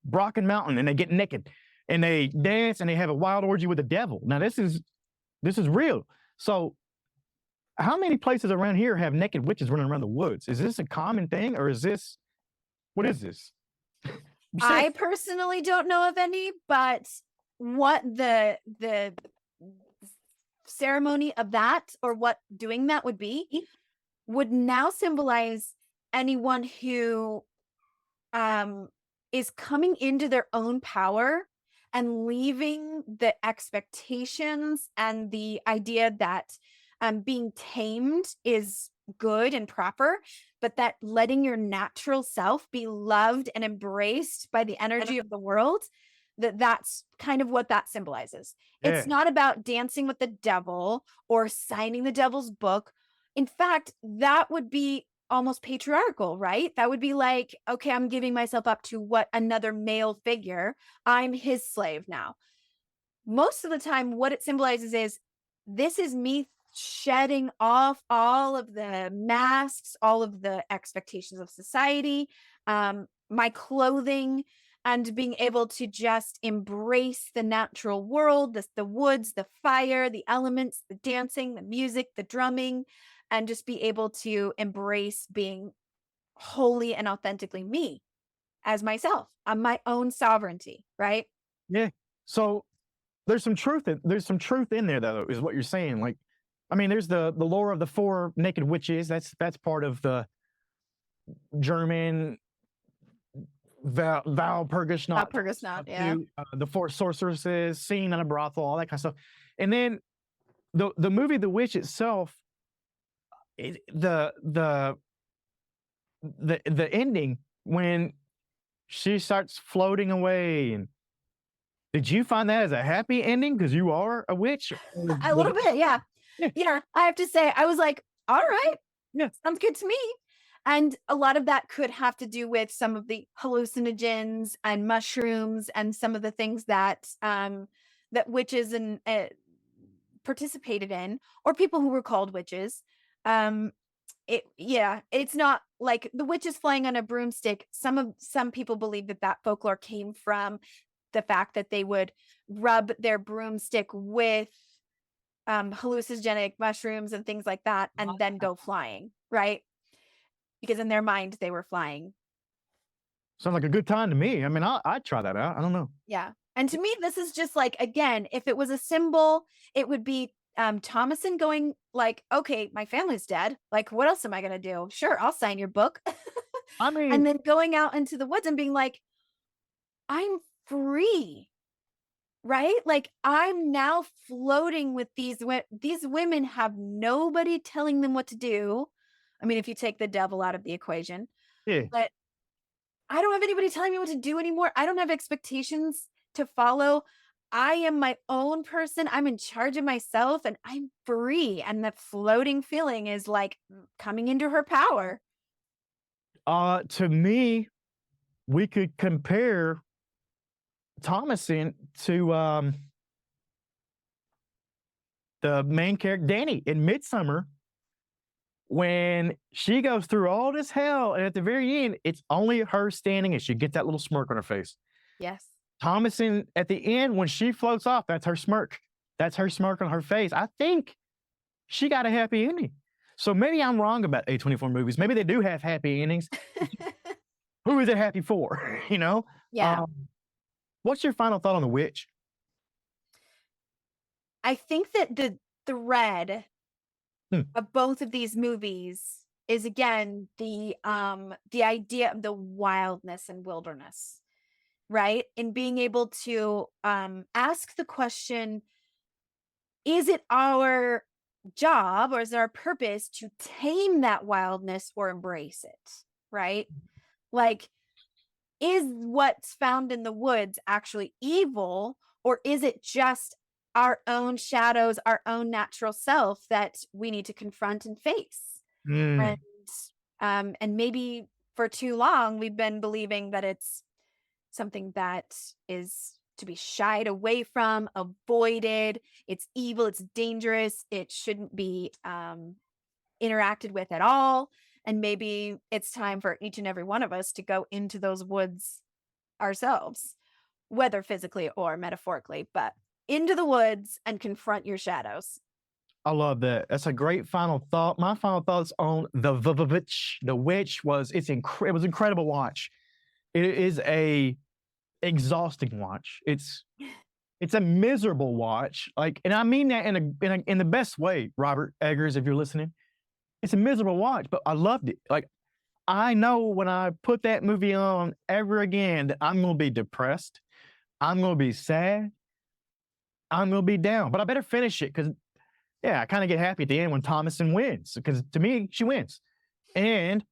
Brocken Mountain and they get naked and they dance and they have a wild orgy with the devil. Now this is real. So how many places around here have naked witches running around the woods? Is this a common thing, or is this What is this? I personally don't know of any, but what the ceremony of that, or what doing that would be, would now symbolize anyone who is coming into their own power and leaving the expectations and the idea that being tamed is good and proper, but that letting your natural self be loved and embraced by the energy of the world, that's kind of what that symbolizes. Yeah. It's not about dancing with the devil or signing the devil's book. In fact, that would be almost patriarchal, right? That would be like, okay, I'm giving myself up to what another male figure. I'm his slave now. Most of the time, what it symbolizes is, this is me shedding off all of the masks, all of the expectations of society, my clothing, and being able to just embrace the natural world, the woods, the fire, the elements, the dancing, the music, the drumming, and just be able to embrace being wholly and authentically me as myself, on my own sovereignty, right? Yeah. So there's some truth in there, though, is what you're saying. Like, I mean, there's the lore of the 4 naked witches. That's part of the German Valpurgisnacht, yeah. The 4 sorceresses, seen in a brothel, all that kind of stuff. And then the movie The Witch itself, the ending when she starts floating away. And did you find that as a happy ending because you are a witch? A little bit, yeah. Yeah, I have to say, I was like, all right, yeah, sounds good to me. And a lot of that could have to do with some of the hallucinogens and mushrooms and some of the things that that witches and participated in, or people who were called witches. It's not like the witches flying on a broomstick. Some people believe that folklore came from the fact that they would rub their broomstick with hallucinogenic mushrooms and things like that, and then go flying, right? Because in their mind they were flying. Sounds like a good time to me. I mean, I'd try that out. I don't know. Yeah. And to me, this is just like, again, if it was a symbol, it would be Thomasin going like, okay, my family's dead. Like, what else am I going to do? Sure, I'll sign your book. I mean, and then going out into the woods and being like, I'm free, right? Like, I'm now floating with these women, have nobody telling them what to do. I mean, if you take the devil out of the equation, yeah. But I don't have anybody telling me what to do anymore. I don't have expectations to follow. I am my own person. I'm in charge of myself and I'm free. And the floating feeling is like coming into her power. To me, we could compare Thomasin to the main character, Danny, in Midsummer, when she goes through all this hell, and at the very end, it's only her standing and she gets that little smirk on her face. Yes. Thomasin, at the end, when she floats off, that's her smirk. That's her smirk on her face. I think she got a happy ending. So maybe I'm wrong about A24 movies. Maybe they do have happy endings. Who is it happy for? You know? Yeah. What's your final thought on The Witch? I think that the thread of both of these movies is, again, the idea of the wildness and wilderness, right? And being able to ask the question, is it our job or is it our purpose to tame that wildness or embrace it, right? Like, is what's found in the woods actually evil, or is it just our own shadows, our own natural self that we need to confront and face? And maybe for too long we've been believing that it's something that is to be shied away from, avoided. It's evil, it's dangerous, it shouldn't be interacted with at all. And maybe it's time for each and every one of us to go into those woods ourselves, whether physically or metaphorically, but into the woods and confront your shadows. I love that. That's a great final thought. My final thoughts on the VVitch. The Witch was, it was incredible watch. It is a exhausting watch. It's a miserable watch. Like, and I mean that in the best way, Robert Eggers, if you're listening. It's a miserable watch, but I loved it. Like, I know when I put that movie on ever again that I'm gonna be depressed, I'm gonna be sad, I'm gonna be down. But I better finish it because I kind of get happy at the end when Thomasin wins. Because to me, she wins. And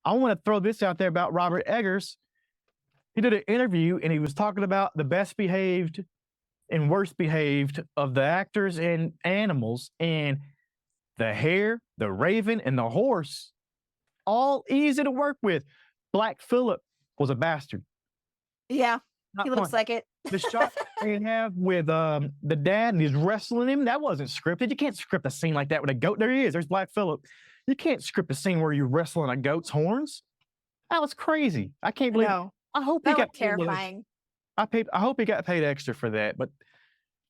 I want to throw this out there about Robert Eggers. He did an interview and he was talking about the best behaved and worst behaved of the actors and animals, and the hare, the raven, and the horse, all easy to work with. Black Phillip was a bastard. Yeah, Not he looks fun. like it. The shot they have with the dad and he's wrestling him, that wasn't scripted. You can't script a scene like that with a goat. There he is. There's Black Phillip. You can't script a scene where you're wrestling a goat's horns. That was crazy. I can't believe. No, I hope he that got looked terrifying. I hope he got paid extra for that. But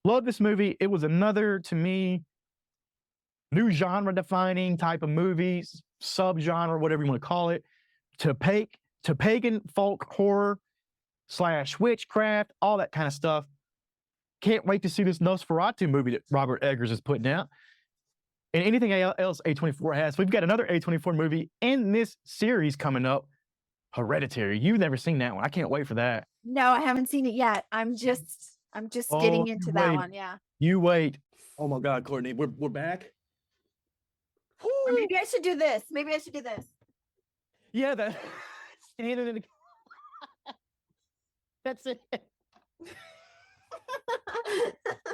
love this movie. It was another, to me, new genre defining type of movies, subgenre, whatever you want to call it, to pagan folk horror / witchcraft, all that kind of stuff. Can't wait to see this Nosferatu movie that Robert Eggers is putting out. And anything else A24 has. We've got another A24 movie in this series coming up, Hereditary. You've never seen that one. I can't wait for that. No, I haven't seen it yet. I'm just getting into that one. Yeah. You wait. Oh my God, Courtney, we're back. Or maybe I should do this. Yeah, that standing in the that's it.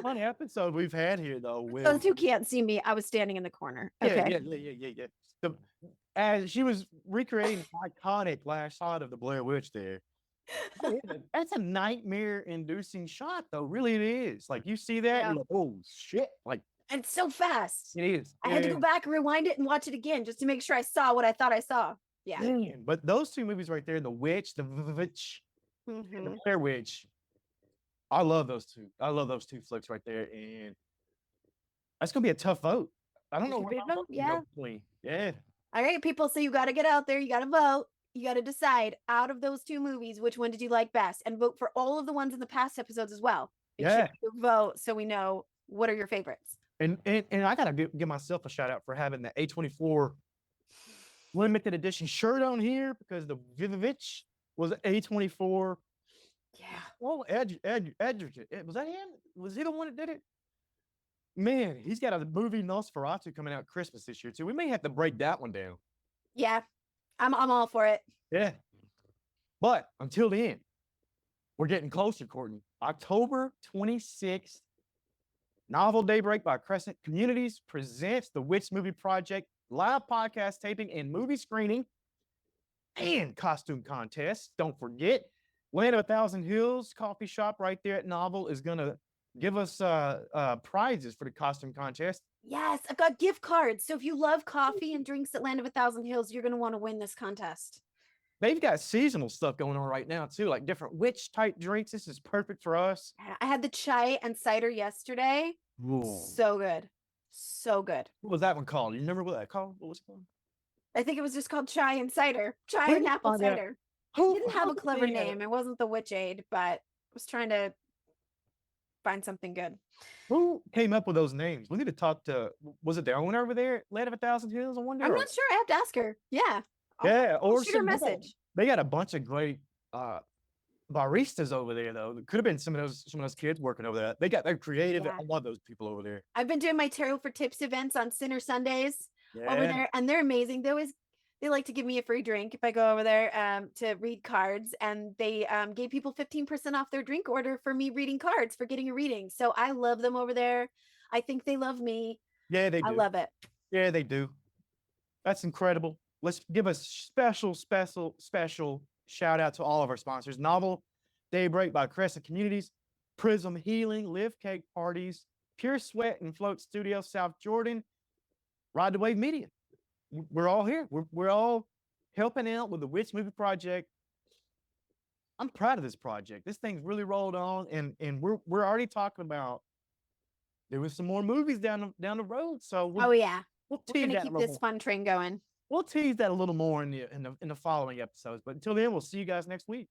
Fun episode we've had here though. With Those who can't see me, I was standing in the corner. Okay. Yeah. As she was recreating the iconic last shot of the Blair Witch there. That's a nightmare-inducing shot, though. Really, it is. Like you see that, Yeah. you're like, oh shit! Like And so fast. it is. I had to go back, rewind it, and watch it again just to make sure I saw what I thought I saw. Yeah. Man, but those two movies right there, The Witch, the VVitch, and the Mhm. Blair Witch. I love those two. I love those two flicks right there, and that's gonna be a tough vote. I don't It know could where be a my vote, vote would yeah. go between. Yeah. All right, people. So you got to get out there. You got to vote. You got to decide out of those two movies, which one did you like best? And vote for all of the ones in the past episodes as well. Make sure Yeah. you vote so we know what are your favorites. And I gotta give myself a shout out for having the A24 limited edition shirt on here because the VVitch was A24. Yeah. Well, Edgerton. Was that him? Was he the one that did it? Man, he's got a movie Nosferatu coming out Christmas this year too. We may have to break that one down. Yeah. I'm all for it. Yeah. But until then, we're getting closer, Courtney. October 26th, Novel Daybreak by Crescent Communities presents the Witch Movie Project live podcast taping and movie screening and costume contests. Don't forget, Land of a Thousand Hills coffee shop right there at Novel is going to give us prizes for the costume contest. Yes, I've got gift cards. So if you love coffee and drinks at Land of a Thousand Hills, you're going to want to win this contest. They've got seasonal stuff going on right now too, like different witch type drinks. This is perfect for us. I had the chai and cider yesterday. So good. So good. What was that one called? You remember what that called? What was it called? I think it was just called chai and cider. Chai Where and did you apple find that? cider. Who It didn't have a did clever they, name. It wasn't the Witch Aid, but I was trying to find something good. Who came up with those names? We need to talk to. Was it the owner over there, at Land of a Thousand Hills? I wonder. I'm not sure. I have to ask her. Yeah. Yeah, or shoot her a they got- message. They got a bunch of great baristas over there, though. It could have been some of those kids working over there. They're creative. Yeah. I love those people over there. I've been doing my Tarot for Tips events on Sinner Sundays over Yeah. there, and they're amazing. They like to give me a free drink if I go over there to read cards, and they gave people 15% off their drink order for me reading cards for getting a reading. So I love them over there. I think they love me. Yeah, they do. I love it. Yeah, they do. That's incredible. Let's give a special shout out to all of our sponsors. Novel Daybreak by Crescent Communities, Prism Healing, Live Cake Parties, Pure Sweat and Float Studio, South Jordan, Ride the Wave Media. We're all here. We're all helping out with the Witch Movie Project. I'm proud of this project. This thing's really rolled on, and we're already talking about there was some more movies down the road. So Oh yeah, we'll we're tease gonna that a keep little this more. fun train going. We'll tease that a little more in the following episodes. But until then, we'll see you guys next week.